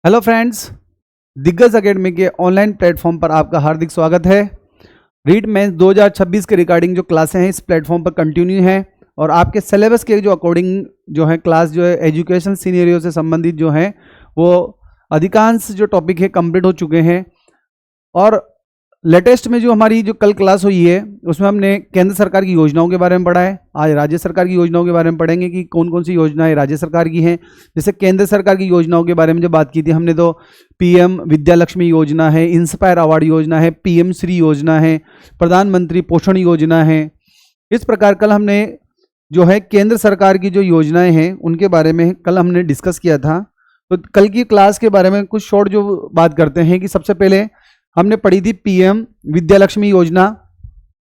Hello friends, दिग्गज academy के online platform पर आपका हार्दिक स्वागत है। रीट मेंस 2026 के रिगार्डिंग जो क्लासें हैं इस प्लेटफॉर्म पर कंटिन्यू हैं और आपके सिलेबस के जो अकॉर्डिंग जो है क्लास जो है एजुकेशन सीनियरियो से संबंधित जो है वो अधिकांश जो टॉपिक है कंप्लीट हो चुके हैं। और लेटेस्ट में जो हमारी जो कल क्लास हुई है उसमें हमने केंद्र सरकार की योजनाओं के बारे में पढ़ा है। आज राज्य सरकार की योजनाओं के बारे में पढ़ेंगे कि कौन कौन सी योजनाएं राज्य सरकार की हैं। जैसे केंद्र सरकार की योजनाओं के बारे में जब बात की थी हमने तो पीएम विद्या लक्ष्मी योजना है, इंस्पायर अवार्ड योजना है, पीएम श्री योजना है, प्रधानमंत्री पोषण योजना है। इस प्रकार कल हमने जो है केंद्र सरकार की जो योजनाएं हैं उनके बारे में कल हमने डिस्कस किया था। तो कल की क्लास के बारे में कुछ शॉर्ट जो बात करते हैं कि सबसे पहले हमने पढ़ी थी पीएम विद्या लक्ष्मी योजना।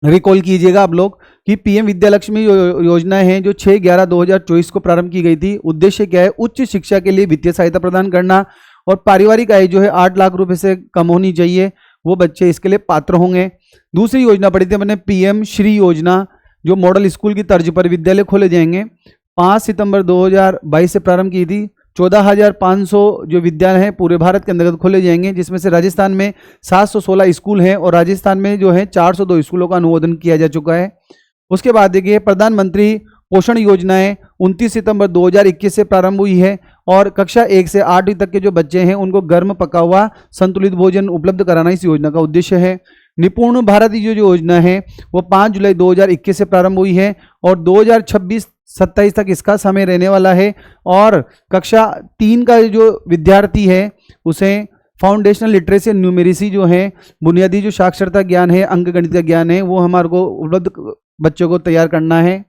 रिकॉल कीजिएगा आप लोग कि पीएम विद्या लक्ष्मी योजना है जो 6/11/2024 को प्रारंभ की गई थी। उद्देश्य क्या है? उच्च शिक्षा के लिए वित्तीय सहायता प्रदान करना और पारिवारिक आय जो है 8 लाख रुपए से कम होनी चाहिए, वो बच्चे इसके लिए पात्र होंगे। दूसरी योजना पढ़ी थी हमने पीएम श्री योजना, जो मॉडल स्कूल की तर्ज पर विद्यालय खोले जाएंगे। 5 सितंबर 2022 से प्रारंभ की थी। 14,500 जो विद्यालय हैं पूरे भारत के अंतर्गत खोले जाएंगे, जिसमें से राजस्थान में 716 स्कूल हैं और राजस्थान में जो है 402 स्कूलों का अनुमोदन किया जा चुका है। उसके बाद देखिए प्रधानमंत्री पोषण योजना है 29 सितंबर 2021 से प्रारंभ हुई है और कक्षा 1 से 8वीं तक के जो बच्चे हैं उनको गर्म पका हुआ संतुलित भोजन उपलब्ध कराना इस योजना का उद्देश्य है। निपुण भारत जो योजना है वो 5 जुलाई 2021 से प्रारंभ हुई है और 2026-27 तक इसका समय रहने वाला है। और कक्षा 3 का जो विद्यार्थी है उसे फाउंडेशनल लिटरेसी एंड न्यूमेरेसी जो है बुनियादी जो साक्षरता ज्ञान है, अंक गणित का ज्ञान है, वो हमारे को उपलब्ध बच्चों को तैयार करना है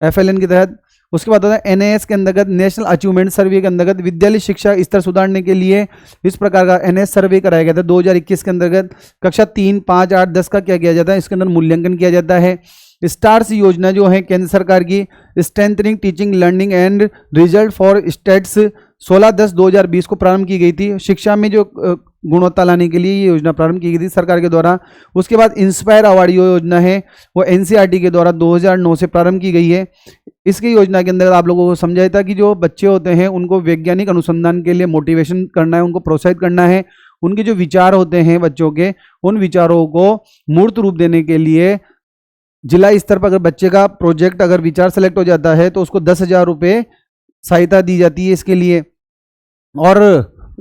FLN के तहत। उसके बाद होता है NAS के अंतर्गत नेशनल अचीवमेंट सर्वे के अंतर्गत विद्यालय शिक्षा स्तर सुधारने के लिए इस प्रकार का NAS सर्वे कराया गया था 2021 के अंतर्गत। कक्षा 3, 5, 8, 10 का क्या किया जाता है? इसके अंदर मूल्यांकन किया जाता है। स्टार्स योजना जो है केंद्र सरकार की strengthening teaching learning and result for states 16/10/2020 को प्रारंभ की गई थी। शिक्षा में जो गुणवत्ता लाने के लिए ये योजना प्रारंभ की गई थी सरकार के द्वारा। उसके बाद इंस्पायर अवार्ड योजना है वो NCERT के द्वारा 2009 से प्रारंभ की गई है। इसकी योजना के अंदर आप लोगों को समझाया था कि जो बच्चे होते हैं उनको वैज्ञानिक अनुसंधान के लिए मोटिवेशन करना है, उनको प्रोत्साहित करना है। उनके जो विचार होते हैं बच्चों के, उन विचारों को मूर्त रूप देने के लिए जिला स्तर पर अगर बच्चे का प्रोजेक्ट अगर विचार सेलेक्ट हो जाता है तो उसको 10,000 रुपये सहायता दी जाती है इसके लिए। और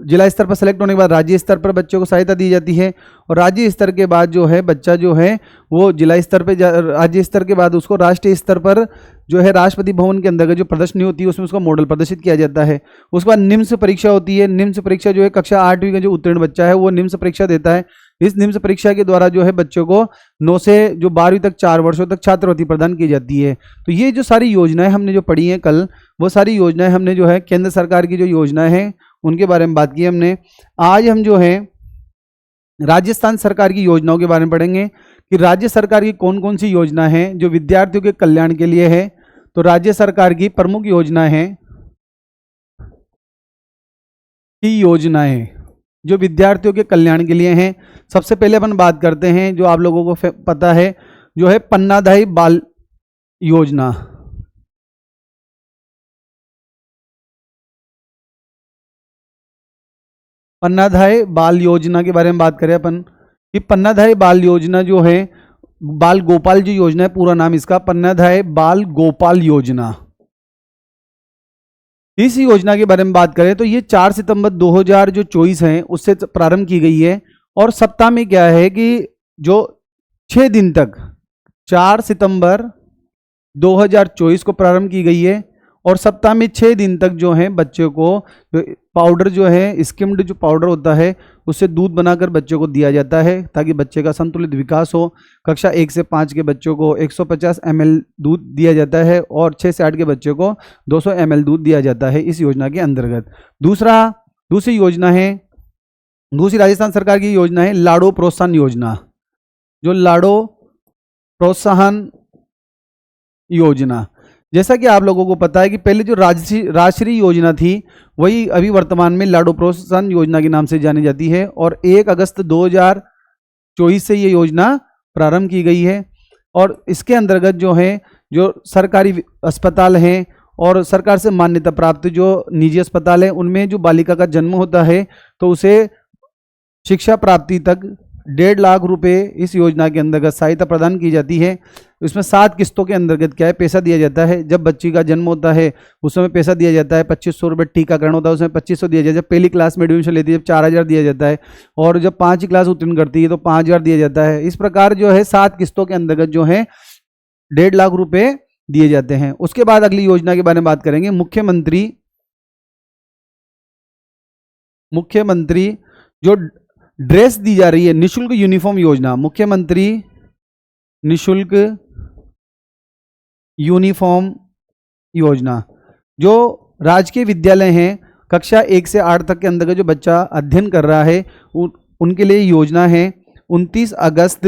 जिला स्तर पर सेलेक्ट होने के बाद राज्य स्तर पर बच्चों को सहायता दी जाती है और राज्य स्तर के बाद जो है बच्चा जो है वो जिला स्तर पे राज्य स्तर के बाद उसको राष्ट्रीय स्तर पर जो है राष्ट्रपति भवन के अंदर जो प्रदर्शनी होती है उसमें उसका मॉडल प्रदर्शित किया जाता है। उसके बाद निम्स परीक्षा होती है। निम्स परीक्षा जो है कक्षा 8वीं का जो उत्तीर्ण बच्चा है वो निम्स परीक्षा देता है। इस निम्स परीक्षा के द्वारा जो है बच्चों को 9 से जो 12वीं तक 4 वर्षों तक छात्रवृत्ति प्रदान की जाती है। तो ये जो सारी योजनाएं हमने जो पढ़ी हैं कल, वो सारी योजनाएं हमने जो है केंद्र सरकार की जो योजनाएं हैं उनके बारे में बात की हमने। आज हम जो है राजस्थान सरकार की योजनाओं के बारे में पढ़ेंगे कि राज्य सरकार की कौन कौन सी योजना है जो विद्यार्थियों के कल्याण के लिए है। तो राज्य सरकार की प्रमुख योजनाएं जो विद्यार्थियों के कल्याण के लिए हैं। सबसे पहले अपन बात करते हैं जो आप लोगों को पता है जो है पन्नाधाई बाल योजना। पन्नाधाय बाल योजना के बारे में बात करें अपन कि पन्नाधाय बाल योजना जो है बाल गोपाल जी योजना है, पूरा नाम इसका पन्नाधाय बाल गोपाल योजना। इस योजना के बारे में बात करें तो ये 4 सितंबर 2024 है उससे प्रारंभ की गई है और सप्ताह में क्या है कि जो 6 दिन तक 4 सितंबर 2024 को प्रारंभ की गई है और सप्ताह में 6 दिन तक जो है बच्चे को पाउडर जो है स्किम्ड जो पाउडर होता है उससे दूध बनाकर बच्चों को दिया जाता है ताकि बच्चे का संतुलित विकास हो। कक्षा 1 से 5 के बच्चों को 150 ml दूध दिया जाता है और 6 से 8 के बच्चों को 200 ml दूध दिया जाता है इस योजना के अंतर्गत। दूसरी योजना है, दूसरी राजस्थान सरकार की योजना है लाड़ो प्रोत्साहन योजना। जो लाड़ो प्रोत्साहन योजना, जैसा कि आप लोगों को पता है कि पहले जो राष्ट्रीय योजना थी वही अभी वर्तमान में लाड़ो प्रोत्साहन योजना के नाम से जानी जाती है और 1 अगस्त 2024 से ये योजना प्रारंभ की गई है। और इसके अंतर्गत जो है जो सरकारी अस्पताल हैं और सरकार से मान्यता प्राप्त जो निजी अस्पताल है उनमें जो बालिका का जन्म होता है तो उसे शिक्षा प्राप्ति तक 1.5 लाख रुपए इस योजना के अंतर्गत सहायता प्रदान की जाती है। इसमें 7 किस्तों के अंतर्गत क्या है, पैसा दिया जाता है। जब बच्ची का जन्म होता है उस समय पैसा दिया जाता है 2500 रुपये, टीकाकरण होता है उसमें 2500 दिया जाता है, जब पहली क्लास में एडमिशन लेती है जब 4000 दिया जाता है, और जब 5वीं क्लास उत्तीर्ण करती है तो 5000 दिया जाता है। इस प्रकार जो है 7 किस्तों के अंतर्गत जो है 1.5 लाख रुपए दिए जाते हैं। उसके बाद अगली योजना के बारे में बात करेंगे, मुख्यमंत्री जो ड्रेस दी जा रही है, निशुल्क यूनिफॉर्म योजना, मुख्यमंत्री निशुल्क यूनिफॉर्म योजना, जो राजकीय विद्यालय हैं कक्षा 1 से 8 तक के अंतर्गत जो बच्चा अध्ययन कर रहा है उनके लिए योजना है। 29 अगस्त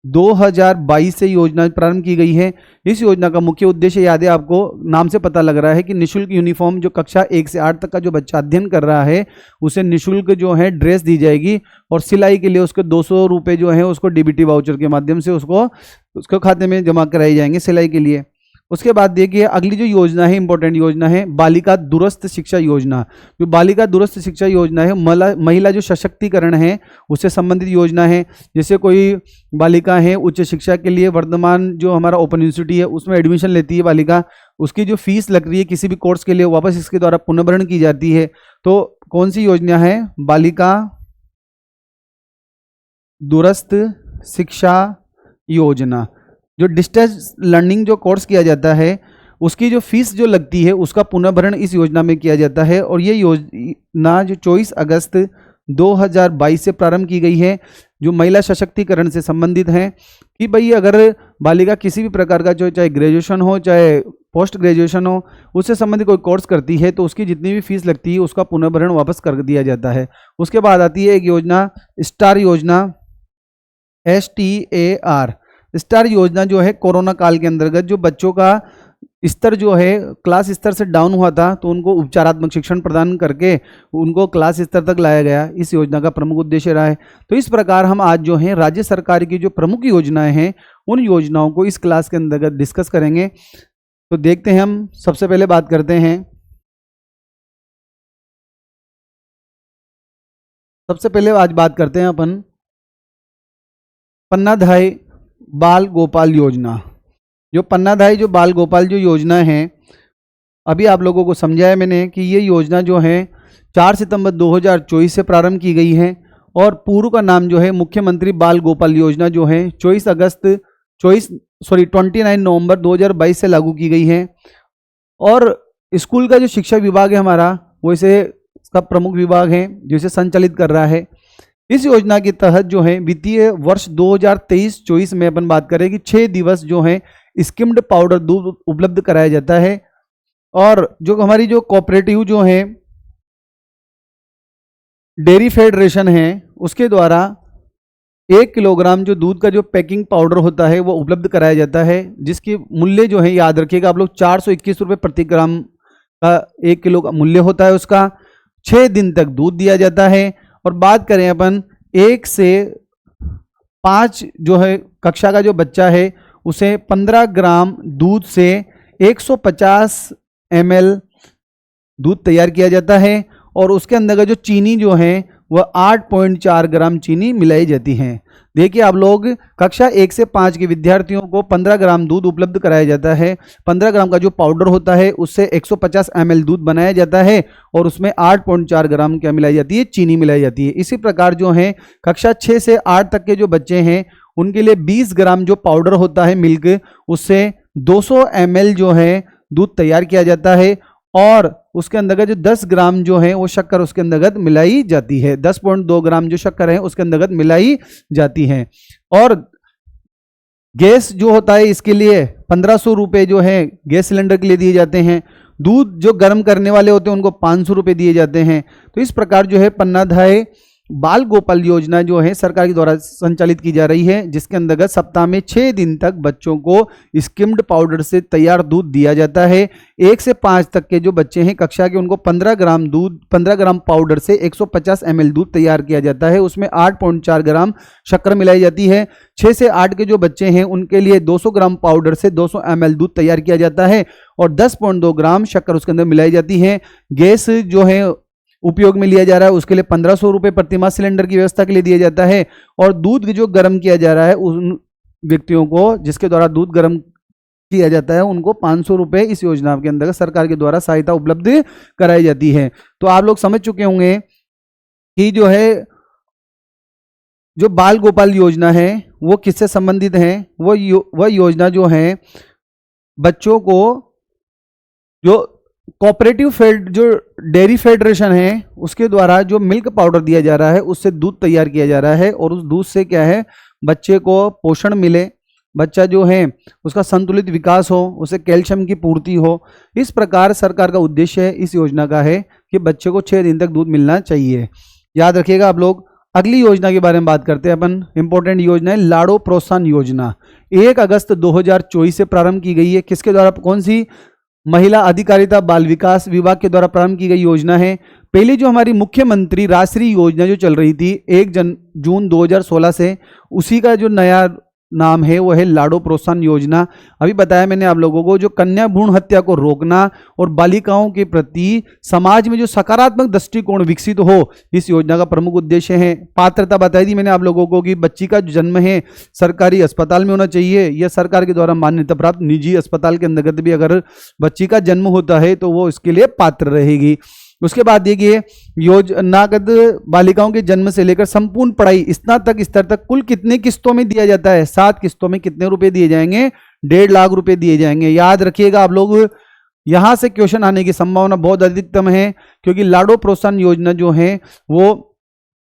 2022 से योजना प्रारंभ की गई है। इस योजना का मुख्य उद्देश्य याद है आपको, नाम से पता लग रहा है कि निशुल्क यूनिफॉर्म, जो कक्षा 1 से 8 तक का जो बच्चा अध्ययन कर रहा है उसे निशुल्क जो है ड्रेस दी जाएगी, और सिलाई के लिए उसके 200 रुपये जो है उसको डीबीटी वाउचर के माध्यम से उसको खाते में जमा कराए जाएंगे सिलाई के लिए। उसके बाद देखिए अगली जो योजना है, इंपॉर्टेंट योजना है, बालिका दूरस्थ शिक्षा योजना। जो बालिका दूरस्थ शिक्षा योजना है महिला जो सशक्तिकरण है उससे संबंधित योजना है। जैसे कोई बालिका है उच्च शिक्षा के लिए वर्तमान जो हमारा ओपन यूनिवर्सिटी है उसमें एडमिशन लेती है बालिका, उसकी जो फीस लग रही है किसी भी कोर्स के लिए वापस इसके द्वारा पुनर्भरण की जाती है। तो कौन सी योजना है, बालिका दूरस्थ शिक्षा योजना। जो डिस्टेंस लर्निंग जो कोर्स किया जाता है उसकी जो फीस जो लगती है उसका पुनर्भरण इस योजना में किया जाता है। और ये योजना जो 24 अगस्त 2022 से प्रारंभ की गई है, जो महिला सशक्तिकरण से संबंधित है कि भाई अगर बालिका किसी भी प्रकार का जो चाहे ग्रेजुएशन हो चाहे पोस्ट ग्रेजुएशन हो उससे संबंधित कोई कोर्स करती है तो उसकी जितनी भी फीस लगती है उसका पुनर्भरण वापस कर दिया जाता है। उसके बाद आती है एक योजना, स्टार योजना, STAR। स्टार योजना जो है कोरोना काल के अंतर्गत जो बच्चों का स्तर जो है क्लास स्तर से डाउन हुआ था तो उनको उपचारात्मक शिक्षण प्रदान करके उनको क्लास स्तर तक लाया गया, इस योजना का प्रमुख उद्देश्य रहा है। तो इस प्रकार हम आज जो है राज्य सरकार की जो प्रमुख योजनाएं हैं उन योजनाओं को इस क्लास के अंतर्गत डिस्कस करेंगे। तो देखते हैं, हम सबसे पहले बात करते हैं, सबसे पहले आज बात करते हैं अपन पन्नाधाय बाल गोपाल योजना। जो पन्नाधाय जो बाल गोपाल जो योजना है अभी आप लोगों को समझाया मैंने कि ये योजना जो है 4 सितंबर 2024 से प्रारंभ की गई है और पूर्व का नाम जो है मुख्यमंत्री बाल गोपाल योजना जो है 29 नवंबर 2022 से लागू की गई है। और स्कूल का जो शिक्षा विभाग है हमारा वो इसे इसका प्रमुख विभाग है जो इसे संचालित कर रहा है। इस योजना के तहत जो है वित्तीय वर्ष 2023-24 में अपन बात करें कि 6 दिवस जो है स्किम्ड पाउडर दूध उपलब्ध कराया जाता है। और जो हमारी जो कोऑपरेटिव जो है डेयरी फेडरेशन है उसके द्वारा 1 किलोग्राम जो दूध का जो पैकिंग पाउडर होता है वो उपलब्ध कराया जाता है, जिसकी मूल्य जो है याद रखिएगा आप लोग 421 रुपये प्रति ग्राम का 1 किलो का मूल्य होता है उसका। 6 दिन तक दूध दिया जाता है। और बात करें अपन 1 से 5 जो है कक्षा का जो बच्चा है उसे 15 ग्राम दूध से 150 ml दूध तैयार किया जाता है और उसके अंदर का जो चीनी जो है वह 8.4 ग्राम चीनी मिलाई जाती है। देखिए आप लोग कक्षा 1 से 5 के विद्यार्थियों को 15 ग्राम दूध उपलब्ध कराया जाता है। 15 ग्राम का जो पाउडर होता है उससे 150 ml दूध बनाया जाता है और उसमें 8.4 ग्राम क्या मिलाई जाती है, चीनी मिलाई जाती है। इसी प्रकार जो है कक्षा 6 से 8 तक के जो बच्चे हैं उनके लिए 20 ग्राम जो पाउडर होता है मिल्क उससे 200 ml जो है दूध तैयार किया जाता है और उसके अंतर्गत जो 10 ग्राम जो है वो शक्कर उसके अंतर्गत मिलाई जाती है। 10.2 ग्राम जो शक्कर है उसके अंतर्गत मिलाई जाती है। और गैस जो होता है इसके लिए 1500 रुपये जो है गैस सिलेंडर के लिए दिए जाते हैं। दूध जो गर्म करने वाले होते हैं उनको 500 रुपये दिए जाते हैं। तो इस प्रकार जो है पन्नाधाय बाल गोपाल योजना जो है सरकार के द्वारा संचालित की जा रही है, जिसके अंतर्गत सप्ताह में 6 दिन तक बच्चों को स्किम्ड पाउडर से तैयार दूध दिया जाता है। 1 से 5 तक के जो बच्चे हैं कक्षा के, उनको 15 ग्राम दूध, 15 ग्राम पाउडर से 150 ml दूध तैयार किया जाता है। उसमें 8.4 ग्राम शक्कर मिलाई जाती है। 6 से 8 के जो बच्चे हैं उनके लिए 200 ग्राम पाउडर से 200 ml दूध तैयार किया जाता है और 10.2 ग्राम शक्कर उसके अंदर मिलाई जाती है। गैस जो है उपयोग में लिया जा रहा है उसके लिए 1500 रुपये प्रति माह सिलेंडर की व्यवस्था के लिए दिया जाता है। और दूध जो गर्म किया जा रहा है उन व्यक्तियों को जिसके द्वारा दूध गर्म किया जाता है उनको 500 रुपये इस योजना के अंतर्गत सरकार के द्वारा सहायता उपलब्ध कराई जाती है। तो आप लोग समझ चुके होंगे कि जो है जो बाल गोपाल योजना है वो किससे संबंधित है। वह योजना जो है बच्चों को जो कोऑपरेटिव फेड जो डेयरी फेडरेशन है उसके द्वारा जो मिल्क पाउडर दिया जा रहा है उससे दूध तैयार किया जा रहा है और उस दूध से क्या है बच्चे को पोषण मिले, बच्चा जो है उसका संतुलित विकास हो, उसे कैल्शियम की पूर्ति हो। इस प्रकार सरकार का उद्देश्य इस योजना का है कि बच्चे को 6 दिन तक दूध मिलना चाहिए। याद रखिएगा आप लोग। अगली योजना के बारे में बात करते हैं अपन। इंपॉर्टेंट योजना है लाड़ो प्रोत्साहन योजना। 1 अगस्त 2024 से प्रारंभ की गई है। किसके द्वारा, कौन सी? महिला अधिकारिता बाल विकास विभाग के द्वारा प्रारंभ की गई योजना है। पहले जो हमारी मुख्यमंत्री राष्ट्रीय योजना जो चल रही थी 1 जून 2016 से, उसी का जो नया नाम है वो है लाड़ो प्रोत्साहन योजना। अभी बताया मैंने आप लोगों को, जो कन्या भ्रूण हत्या को रोकना और बालिकाओं के प्रति समाज में जो सकारात्मक दृष्टिकोण विकसित हो, इस योजना का प्रमुख उद्देश्य है। पात्रता बताई थी मैंने आप लोगों को कि बच्ची का जो जन्म है सरकारी अस्पताल में होना चाहिए या सरकार के द्वारा मान्यता प्राप्त निजी अस्पताल के अंतर्गत भी अगर बच्ची का जन्म होता है तो वो इसके लिए पात्र रहेगी। उसके बाद देखिए योजनागत बालिकाओं के जन्म से लेकर संपूर्ण पढ़ाई स्नातक स्तर तक कुल कितने किस्तों में दिया जाता है? 7 किस्तों में कितने रुपए दिए जाएंगे? 1.5 लाख रुपए दिए जाएंगे। याद रखिएगा आप लोग, यहां से क्वेश्चन आने की संभावना बहुत अधिकतम है क्योंकि लाड़ो प्रोत्साहन योजना जो है वो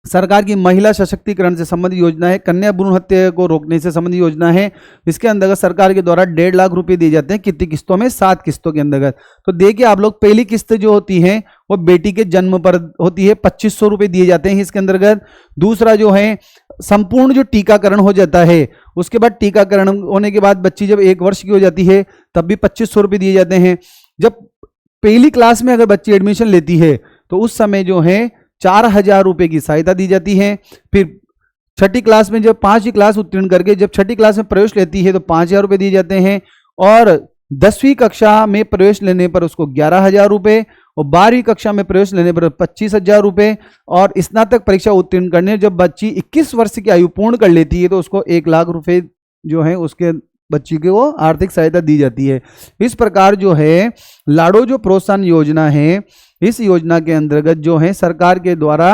सरकार की महिला सशक्तिकरण से संबंधित योजना है, कन्या भ्रूण हत्या को रोकने से संबंधित योजना है। इसके अंतर्गत सरकार के द्वारा 1.5 लाख रुपए दिए जाते हैं। कितनी किस्तों में? 7 किस्तों के अंतर्गत। तो देखिए आप लोग, पहली किस्त जो होती है वो बेटी के जन्म पर होती है, 2500 रुपए दिए जाते हैं इसके अंतर्गत। दूसरा जो है संपूर्ण जो टीकाकरण हो जाता है, उसके बाद टीकाकरण होने के बाद बच्ची जब 1 वर्ष की हो जाती है तब भी 2500 रुपए दिए जाते हैं। जब पहली क्लास में अगर बच्ची एडमिशन लेती है तो उस समय जो है 4000 रुपए की सहायता दी जाती है। फिर 6ठी क्लास में जब 5वीं क्लास उत्तीर्ण करके जब 6ठी क्लास में प्रवेश लेती है तो 5000 रुपए दिए जाते हैं और 10वीं कक्षा में प्रवेश लेने पर उसको 11000 रुपए और 12वीं कक्षा में प्रवेश लेने पर 25000 रुपए और स्नातक परीक्षा उत्तीर्ण करने जब बच्ची 21 वर्ष की आयु पूर्ण कर लेती है तो उसको 1 लाख रुपए जो है उसके बच्ची को आर्थिक सहायता दी जाती है। इस प्रकार जो है लाड़ो जो प्रोत्साहन योजना है, इस योजना के अंतर्गत जो है सरकार के द्वारा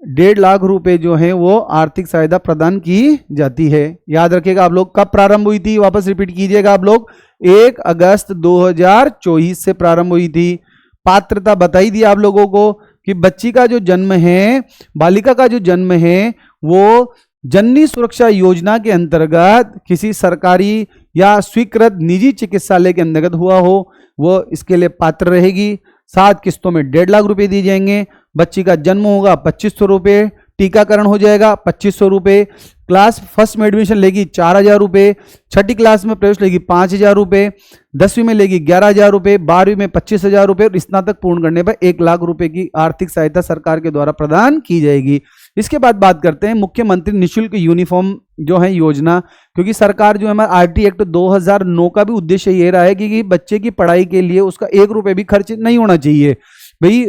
1.5 लाख रुपए जो है वो आर्थिक सहायता प्रदान की जाती है। याद रखिएगा आप लोग, कब प्रारंभ हुई थी? वापस रिपीट कीजिएगा आप लोग। 1 अगस्त 2024 से प्रारंभ हुई थी। पात्रता बताई दी आप लोगों को कि बच्ची का जो जन्म है, बालिका का जो जन्म है वो जननी सुरक्षा योजना के अंतर्गत किसी सरकारी या स्वीकृत निजी चिकित्सालय के अंतर्गत हुआ हो, वो इसके लिए पात्र रहेगी। 7 किस्तों में 1.5 लाख रुपए दिए जाएंगे। बच्ची का जन्म होगा 2500 रुपये, टीकाकरण हो जाएगा 2500 रुपये, क्लास फर्स्ट में एडमिशन लेगी 4000 रुपये, 6ठी क्लास में प्रवेश लेगी 5000 रुपये, 10वीं में लेगी 11000 रुपये, 12वीं में 25000 रुपये और स्नातक पूर्ण करने पर 1 लाख रुपए की आर्थिक सहायता सरकार के द्वारा प्रदान की जाएगी। इसके बाद बात करते हैं मुख्यमंत्री निःशुल्क यूनिफॉर्म जो है योजना, क्योंकि सरकार जो है हमारा आरटी एक्ट 2009 का भी उद्देश्य ये रहा है कि बच्चे की पढ़ाई के लिए उसका 1 रुपये भी खर्च नहीं होना चाहिए। भाई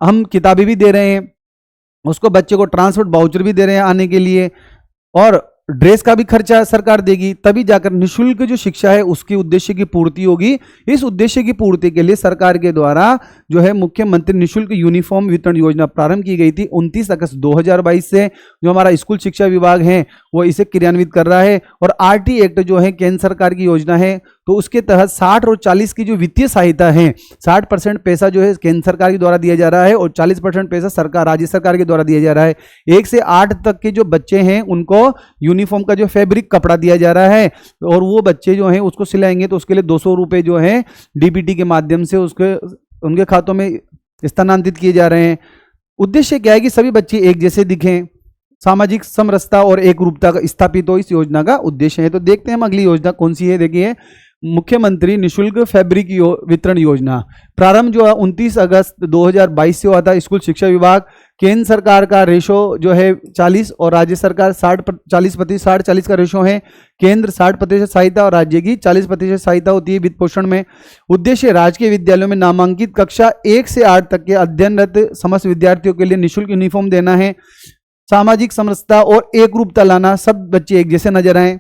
हम किताबें भी दे रहे हैं, उसको बच्चे को ट्रांसपोर्ट वाउचर भी दे रहे हैं आने के लिए और ड्रेस का भी खर्चा सरकार देगी, तभी जाकर निःशुल्क जो शिक्षा है उसके उद्देश्य की पूर्ति होगी। इस उद्देश्य की पूर्ति के लिए सरकार के द्वारा जो है मुख्यमंत्री निःशुल्क यूनिफॉर्म वितरण योजना प्रारंभ की गई थी 29 अगस्त 2022 से। जो हमारा स्कूल शिक्षा विभाग है वो इसे क्रियान्वित कर रहा है और आरटी एक्ट जो है केंद्र सरकार की योजना है, तो उसके तहत 60 और 40 की जो वित्तीय सहायता है, 60% पैसा जो है केंद्र सरकार के द्वारा दिया जा रहा है और 40% पैसा सरकार राज्य सरकार के द्वारा दिया जा रहा है। 1 से 8 तक के जो बच्चे हैं उनको यूनिफॉर्म का जो फैब्रिक कपड़ा दिया जा रहा है और वो बच्चे जो हैं उसको सिलाएंगे तो उसके लिए 200 रुपये जो है डीबीटी के माध्यम से उसके उनके खातों में स्थानांतरित किए जा रहे हैं। उद्देश्य क्या है कि सभी बच्चे एक जैसे दिखें, सामाजिक समरसता और एक रूपता का स्थापित हो, इस योजना का उद्देश्य है। तो देखते हैं हम अगली योजना कौन सी है। देखिए, मुख्यमंत्री निशुल्क फैब्रिक वितरण योजना। प्रारंभ जो है 29 अगस्त 2022 से हुआ था। स्कूल शिक्षा विभाग, केंद्र सरकार का रेशो जो है 40 और राज्य सरकार 60% का रेशो है। केंद्र 60% सहायता और राज्य की 40% सहायता होती है वित्त पोषण में। उद्देश्य राजकीय विद्यालयों में नामांकित कक्षा 1 से 8 तक के अध्ययनरत समस्त विद्यार्थियों के लिए निःशुल्क यूनिफॉर्म देना है। सामाजिक समरसता और एक रूपता लाना, सब बच्चे एक जैसे नजर आए।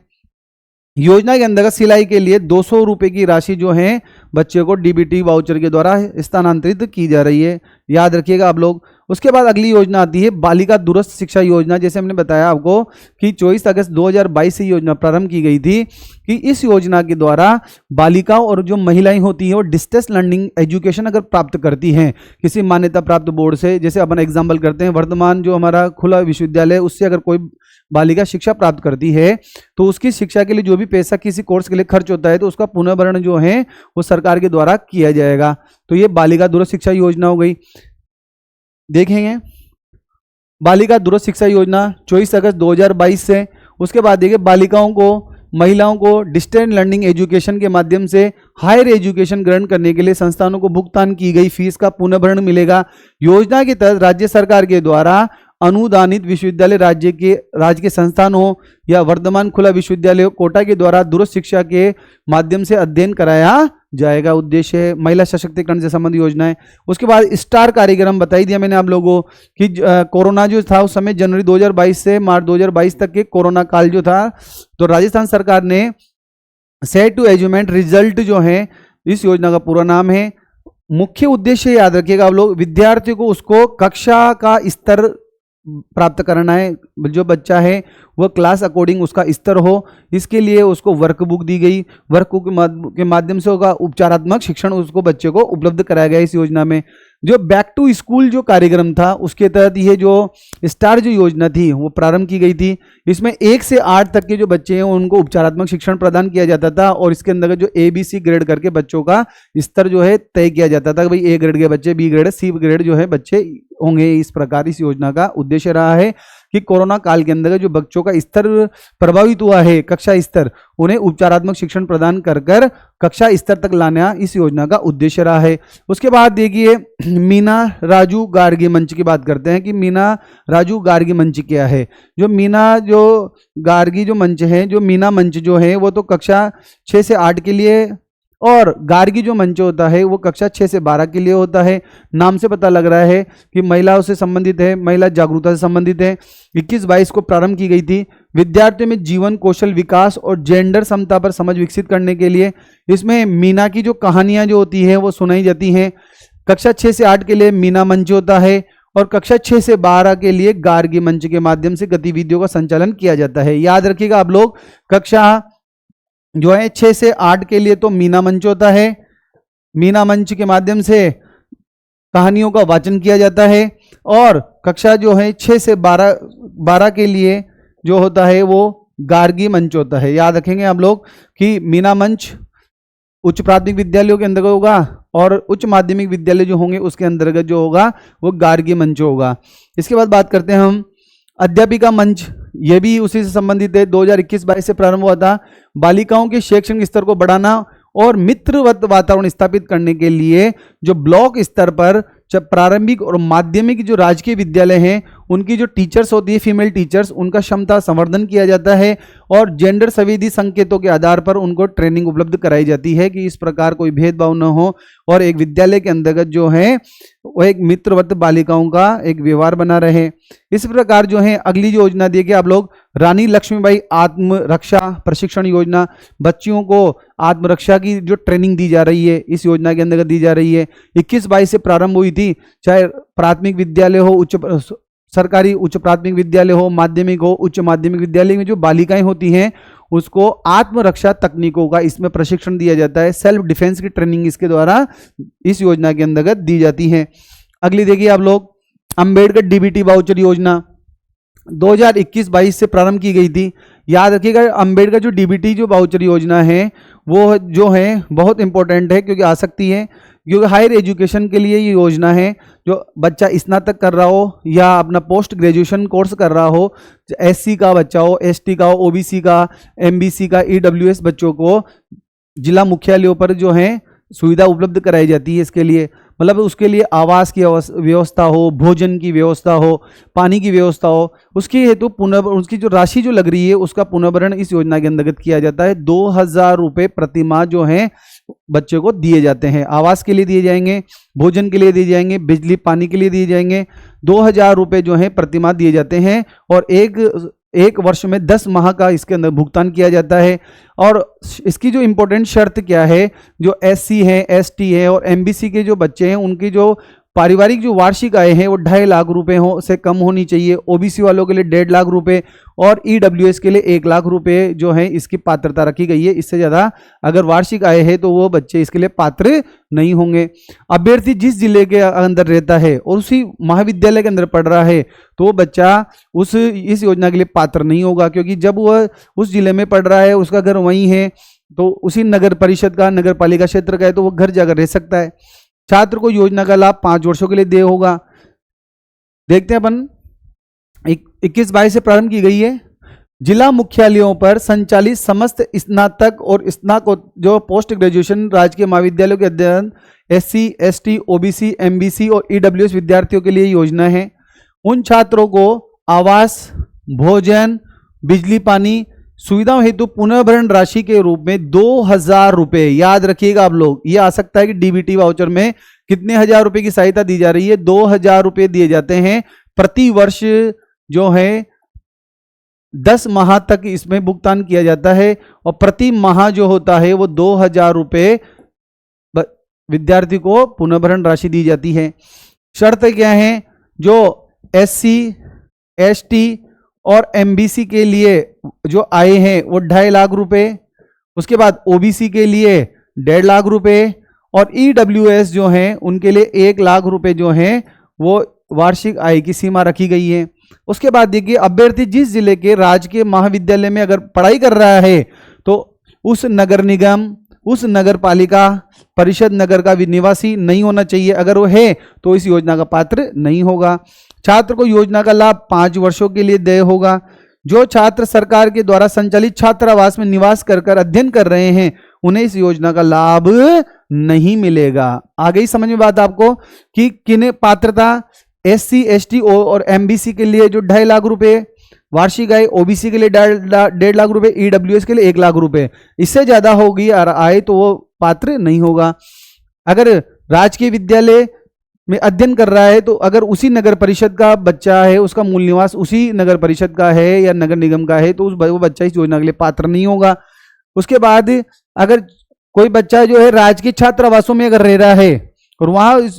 योजना के अंतर्गत सिलाई के लिए 200 रुपए की राशि जो है बच्चे को डीबीटी वाउचर के द्वारा स्थानांतरित की जा रही है, याद रखिएगा आप लोग। उसके बाद अगली योजना आती है बालिका दूरस्थ शिक्षा योजना। जैसे हमने बताया आपको कि 24 अगस्त 2022 से योजना प्रारंभ की गई थी कि इस योजना के द्वारा बालिकाओं और जो महिलाएं होती हैं वो डिस्टेंस लर्निंग एजुकेशन अगर प्राप्त करती हैं किसी मान्यता प्राप्त बोर्ड से, जैसे अपन एग्जाम्पल करते हैं वर्तमान जो हमारा खुला विश्वविद्यालय, उससे अगर कोई बालिका शिक्षा प्राप्त करती है तो उसकी शिक्षा के लिए जो भी पैसा किसी कोर्स के लिए खर्च होता है तो उसका पुनर्भरण जो है वो सरकार के द्वारा किया जाएगा। तो ये बालिका दूरस्थ शिक्षा योजना हो गई। देखेंगे बालिका दूरस्थ शिक्षा योजना 24 अगस्त 2022 से। उसके बाद देखिए बालिकाओं को, महिलाओं को डिस्टेंस लर्निंग एजुकेशन के माध्यम से हायर एजुकेशन ग्रहण करने के लिए संस्थानों को भुगतान की गई फीस का पुनर्भरण मिलेगा। योजना के तहत राज्य सरकार के द्वारा अनुदानित विश्वविद्यालय राज्य के संस्थानों या वर्तमान खुला विश्वविद्यालय कोटा के द्वारा दूरस्थ शिक्षा के माध्यम से अध्ययन कराया जाएगा। उद्देश्य है महिला सशक्तिकरण से संबंधित योजनाएं। उसके बाद स्टार कार्यक्रम बताई दिया मैंने आप लोगों को कि कोरोना जो था उस समय जनवरी 2022 से मार्च 2022 तक के कोरोना काल जो था, तो राजस्थान सरकार ने सेट टू अचीवमेंट रिजल्ट जो है, इस योजना का पूरा नाम है। मुख्य उद्देश्य याद रखिएगा आप लोग, विद्यार्थियों को उसको कक्षा का स्तर प्राप्त करना है। जो बच्चा है वह क्लास अकॉर्डिंग उसका स्तर हो, इसके लिए उसको वर्कबुक दी गई। वर्कबुक के माध्यम से होगा उपचारात्मक शिक्षण उसको बच्चे को उपलब्ध कराया गया इस योजना में। जो बैक टू स्कूल जो कार्यक्रम था उसके तहत ये जो स्टार जो योजना थी वो प्रारंभ की गई थी। इसमें 1 से 8 तक के जो बच्चे हैं उनको उपचारात्मक शिक्षण प्रदान किया जाता था और इसके अंतर्गत जो ABC ग्रेड करके बच्चों का स्तर जो है तय किया जाता था कि भाई A ग्रेड के बच्चे, B ग्रेड, C ग्रेड जो है बच्चे होंगे। इस प्रकार इस योजना का उद्देश्य रहा है कि कोरोना काल के अंदर जो बच्चों का स्तर प्रभावित हुआ है, कक्षा स्तर, उन्हें उपचारात्मक शिक्षण प्रदान कर कक्षा स्तर तक लाना इस योजना का उद्देश्य रहा है। उसके बाद देखिए मीना राजू गार्गी मंच की बात करते हैं कि मीना राजू गार्गी मंच क्या है। जो गार्गी जो मंच है, जो मीना मंच जो है वो तो कक्षा 6 से 8 के लिए, और गार्गी जो मंच होता है वो कक्षा 6 से 12 के लिए होता है। नाम से पता लग रहा है कि महिलाओं से संबंधित है, महिला जागरूकता से संबंधित है। 21-22 को प्रारंभ की गई थी। विद्यार्थियों में जीवन कौशल विकास और जेंडर समता पर समझ विकसित करने के लिए इसमें मीना की जो कहानियां जो होती है वो सुनाई जाती हैं। कक्षा 6 से 8 के लिए मीना मंच होता है और कक्षा 6 से 12 के लिए गार्गी मंच के माध्यम से गतिविधियों का संचालन किया जाता है। याद रखिएगा आप लोग, कक्षा जो है 6 से 8 के लिए तो मीना मंच होता है। मीना मंच के माध्यम से कहानियों का वाचन किया जाता है। और कक्षा जो है 6 से 12 के लिए जो होता है वो गार्गी मंच होता है। याद रखेंगे आप लोग कि मीना मंच उच्च प्राथमिक विद्यालयों के अंतर्गत होगा और उच्च माध्यमिक विद्यालय जो होंगे उसके अंतर्गत जो होगा वो गार्गी मंच होगा। इसके बाद बात करते हैं हम अध्यापिका मंच, ये भी उसी से संबंधित है। 2021-22 से प्रारंभ हुआ था। बालिकाओं के शैक्षणिक स्तर को बढ़ाना और मित्रवत वातावरण स्थापित करने के लिए जो ब्लॉक स्तर पर प्रारंभिक और माध्यमिक जो राजकीय विद्यालय हैं उनकी जो टीचर्स होती है, फीमेल टीचर्स, उनका क्षमता संवर्धन किया जाता है और जेंडर संवेदी संकेतों के आधार पर उनको ट्रेनिंग उपलब्ध कराई जाती है कि इस प्रकार कोई भेदभाव न हो और एक विद्यालय के अंतर्गत जो है वो एक मित्रवत बालिकाओं का एक व्यवहार बना रहे। इस प्रकार जो है अगली जो योजना देखिए आप लोग, रानी लक्ष्मीबाई आत्मरक्षा प्रशिक्षण योजना। बच्चियों को आत्मरक्षा की जो ट्रेनिंग दी जा रही है इस योजना के अंतर्गत दी जा रही है। 21-22 से प्रारंभ हुई थी। चाहे प्राथमिक विद्यालय हो, सरकारी उच्च प्राथमिक विद्यालय हो, माध्यमिक हो, उच्च माध्यमिक विद्यालय में जो बालिकाएं होती हैं उसको आत्मरक्षा तकनीकों का इसमें प्रशिक्षण दिया जाता है। सेल्फ डिफेंस की ट्रेनिंग इसके द्वारा इस योजना के अंतर्गत दी जाती है। अगली देखिए आप लोग, अंबेडकर डीबीटी वाउचर योजना 2021-22 से प्रारंभ की गई थी। याद रखिएगा अंबेडकर जो डीबीटी जो वाउचर योजना है वो जो है बहुत इंपॉर्टेंट है क्योंकि आ सकती है। क्योंकि हायर एजुकेशन के लिए ये योजना है। जो बच्चा स्नातक कर रहा हो या अपना पोस्ट ग्रेजुएशन कोर्स कर रहा हो, एससी का बच्चा हो, एसटी का हो, ओबीसी का, एमबीसी का, ईडब्ल्यूएस बच्चों को जिला मुख्यालयों पर जो है सुविधा उपलब्ध कराई जाती है। इसके लिए मतलब उसके लिए आवास की व्यवस्था हो, भोजन की व्यवस्था हो, पानी की व्यवस्था हो, उसकी हेतु उसकी जो राशि जो लग रही है उसका पुनर्भरण इस योजना के अंतर्गत किया जाता है। 2000 रुपये प्रति माह जो है बच्चे को दिए जाते हैं। आवास के लिए दिए जाएंगे, भोजन के लिए दिए जाएंगे, बिजली पानी के लिए दिए जाएंगे। 2000 रुपये जो है प्रति माह दिए जाते हैं और एक वर्ष में 10 माह का इसके अंदर भुगतान किया जाता है। और इसकी जो इंपॉर्टेंट शर्त क्या है, जो एससी है, एसटी है और एमबीसी के जो बच्चे हैं उनकी जो पारिवारिक जो वार्षिक आय है वो 2.5 लाख रुपए हो से कम होनी चाहिए। ओबीसी वालों के लिए 1.5 लाख रुपए और ईडब्ल्यूएस के लिए 1 लाख रुपए जो है इसकी पात्रता रखी गई है। इससे ज़्यादा अगर वार्षिक आय है तो वो बच्चे इसके लिए पात्र नहीं होंगे। अभ्यर्थी जिस जिले के अंदर रहता है और उसी महाविद्यालय के अंदर पढ़ रहा है तो वो बच्चा इस योजना के लिए पात्र नहीं होगा, क्योंकि जब वह उस जिले में पढ़ रहा है, उसका घर वहीं है, तो उसी नगर परिषद का, नगर पालिका क्षेत्र का है तो वो घर जाकर रह सकता है। छात्र को योजना का लाभ 5 वर्षों के लिए देय होगा। देखते हैं अपन 21/22 से प्रारंभ की गई है। जिला मुख्यालयों पर संचालित समस्त स्नातक और स्नातक जो पोस्ट ग्रेजुएशन राजकीय महाविद्यालयों के अध्ययन एससी, एसटी, ओबीसी, एमबीसी और ईडब्ल्यूएस विद्यार्थियों के लिए योजना है। उन छात्रों को आवास, भोजन, बिजली पानी सुविधाओं हेतु पुनर्भरण राशि के रूप में 2000 रुपये, याद रखिएगा आप लोग, ये आ सकता है कि डीबीटी वाउचर में कितने हजार रुपए की सहायता दी जा रही है, 2000 रुपये दिए जाते हैं प्रति वर्ष जो है 10 माह तक इसमें भुगतान किया जाता है और प्रति माह जो होता है वो 2000 रुपये विद्यार्थी को पुनर्भरण राशि दी जाती है। शर्त क्या है, जो एससी, एसटी और एमबीसी के लिए जो आए हैं वो 2.5 लाख रुपए, उसके बाद ओबीसी के लिए 1.5 लाख रुपए और ईडब्ल्यूएस जो हैं उनके लिए 1 लाख रुपए जो हैं वो वार्षिक आय की सीमा रखी गई है। उसके बाद देखिए, अभ्यर्थी जिस जिले के राजकीय महाविद्यालय में अगर पढ़ाई कर रहा है तो उस नगर निगम, उस नगर पालिका परिषद नगर का भी निवासी नहीं होना चाहिए। अगर वो है तो इस योजना का पात्र नहीं होगा। छात्र को योजना का लाभ 5 वर्षों के लिए देय होगा। जो छात्र सरकार के द्वारा संचालित छात्रावास में निवास कर अध्ययन कर रहे हैं उन्हें इस योजना का लाभ नहीं मिलेगा। आ गई समझ में बात आपको कि किन्हें पात्रता, एससी, एसटी और एमबीसी के लिए जो 2.5 लाख रुपए वार्षिक आय, ओबीसी के लिए 1.5 लाख रुपए, ईडब्ल्यूएस के लिए 1 लाख रुपए, इससे ज्यादा होगी आय तो वो पात्र नहीं होगा। अगर राजकीय विद्यालय में अध्ययन कर रहा है तो अगर उसी नगर परिषद का बच्चा है, उसका मूल निवास उसी नगर परिषद का है या नगर निगम का है तो वो बच्चा इस योजना के लिए पात्र नहीं होगा। उसके बाद अगर कोई बच्चा जो है राजकीय छात्रावासों में अगर रह रहा है और वहां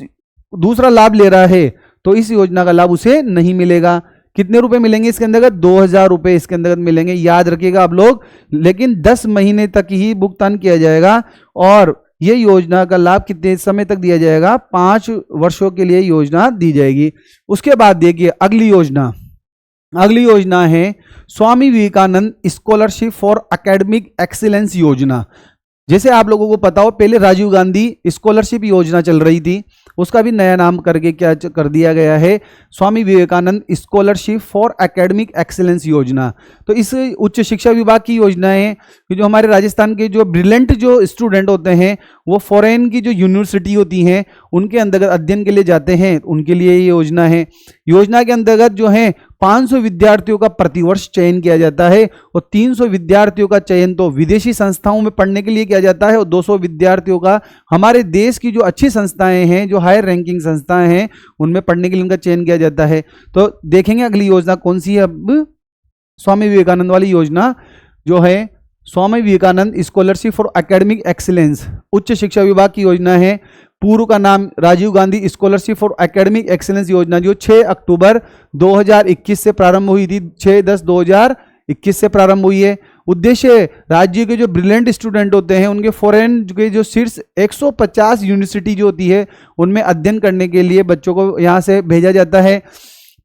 दूसरा लाभ ले रहा है तो इस योजना का लाभ उसे नहीं मिलेगा। कितने रुपए मिलेंगे इसके अंतर्गत? 2000 रुपए इसके अंतर्गत मिलेंगे, याद रखिएगा आप लोग। लेकिन 10 महीने तक ही भुगतान किया जाएगा और ये योजना का लाभ कितने समय तक दिया जाएगा? 5 वर्षों के लिए योजना दी जाएगी। उसके बाद देखिए अगली योजना है Swami Vivekananda scholarship for academic excellence योजना। जैसे आप लोगों को पता हो, पहले राजीव गांधी स्कॉलरशिप योजना चल रही थी, उसका भी नया नाम करके क्या कर दिया गया है, Swami Vivekananda scholarship for academic excellence योजना। तो इस उच्च शिक्षा विभाग की योजना है कि जो हमारे राजस्थान के जो ब्रिलियंट जो स्टूडेंट होते हैं वो फॉरेन की जो यूनिवर्सिटी होती हैं उनके अंतर्गत अध्ययन के लिए जाते हैं, उनके लिए ये योजना है। योजना के अंतर्गत जो है 500 विद्यार्थियों का प्रतिवर्ष चयन किया जाता है और 300 विद्यार्थियों का चयन तो विदेशी संस्थाओं में पढ़ने के लिए किया जाता है और 200 विद्यार्थियों का हमारे देश की जो अच्छी संस्थाएं हैं, जो हायर रैंकिंग संस्थाएं हैं, उनमें पढ़ने के लिए उनका चयन किया जाता है। तो देखेंगे अगली योजना कौन सी है। अब स्वामी विवेकानंद वाली योजना जो है Swami Vivekananda scholarship for academic excellence, उच्च शिक्षा विभाग की योजना है। पूर्व का नाम Rajiv Gandhi scholarship for academic excellence योजना, जो 6 अक्टूबर 2021 से प्रारंभ हुई थी, 6/10/2021 से प्रारंभ हुई है। उद्देश्य राज्य के जो ब्रिलियंट स्टूडेंट होते हैं उनके फॉरेन के जो शीर्ष 150 यूनिवर्सिटी जो होती है उनमें अध्ययन करने के लिए बच्चों को यहाँ से भेजा जाता है।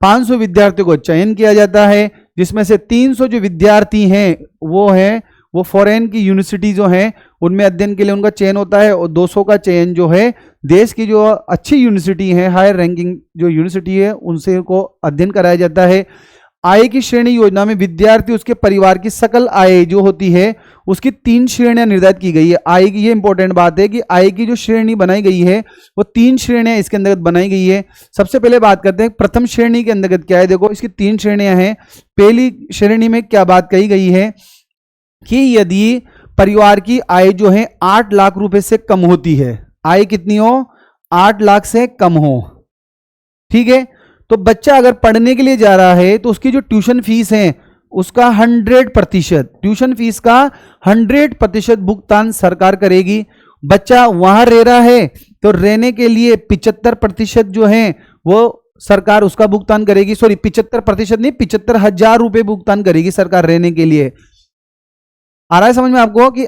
500 विद्यार्थियों को चयन किया जाता है, जिसमें से 300 जो विद्यार्थी हैं वो हैं वो फॉरेन की यूनिवर्सिटी जो हैं उनमें अध्ययन के लिए उनका चयन होता है, और 200 का चयन जो है देश की जो अच्छी यूनिवर्सिटी है, हायर रैंकिंग जो यूनिवर्सिटी है, उनसे को अध्ययन कराया जाता है। आय की श्रेणी योजना में विद्यार्थी उसके परिवार की सकल आय जो होती है उसकी 3 श्रेणियां निर्धारित की गई है। आय की, ये इंपॉर्टेंट बात है कि आय की जो श्रेणी बनाई गई है वो 3 श्रेणियां इसके अंतर्गत बनाई गई है। सबसे पहले बात करते हैं प्रथम श्रेणी के अंतर्गत क्या है। देखो इसकी 3 श्रेणियां हैं। पहली श्रेणी में क्या बात कही गई है कि यदि परिवार की आय जो है 8 लाख रुपए से कम होती है, आय कितनी हो, 8 लाख से कम हो, ठीक है, तो बच्चा अगर पढ़ने के लिए जा रहा है तो उसकी जो ट्यूशन फीस है उसका 100%, ट्यूशन फीस का 100% भुगतान सरकार करेगी। बच्चा वहां रह रहा है तो रहने के लिए 75% जो है वो सरकार उसका भुगतान करेगी। सॉरी, 75% नहीं, 75,000 रुपए भुगतान करेगी सरकार रहने के लिए। आ रहा है समझ में आपको कि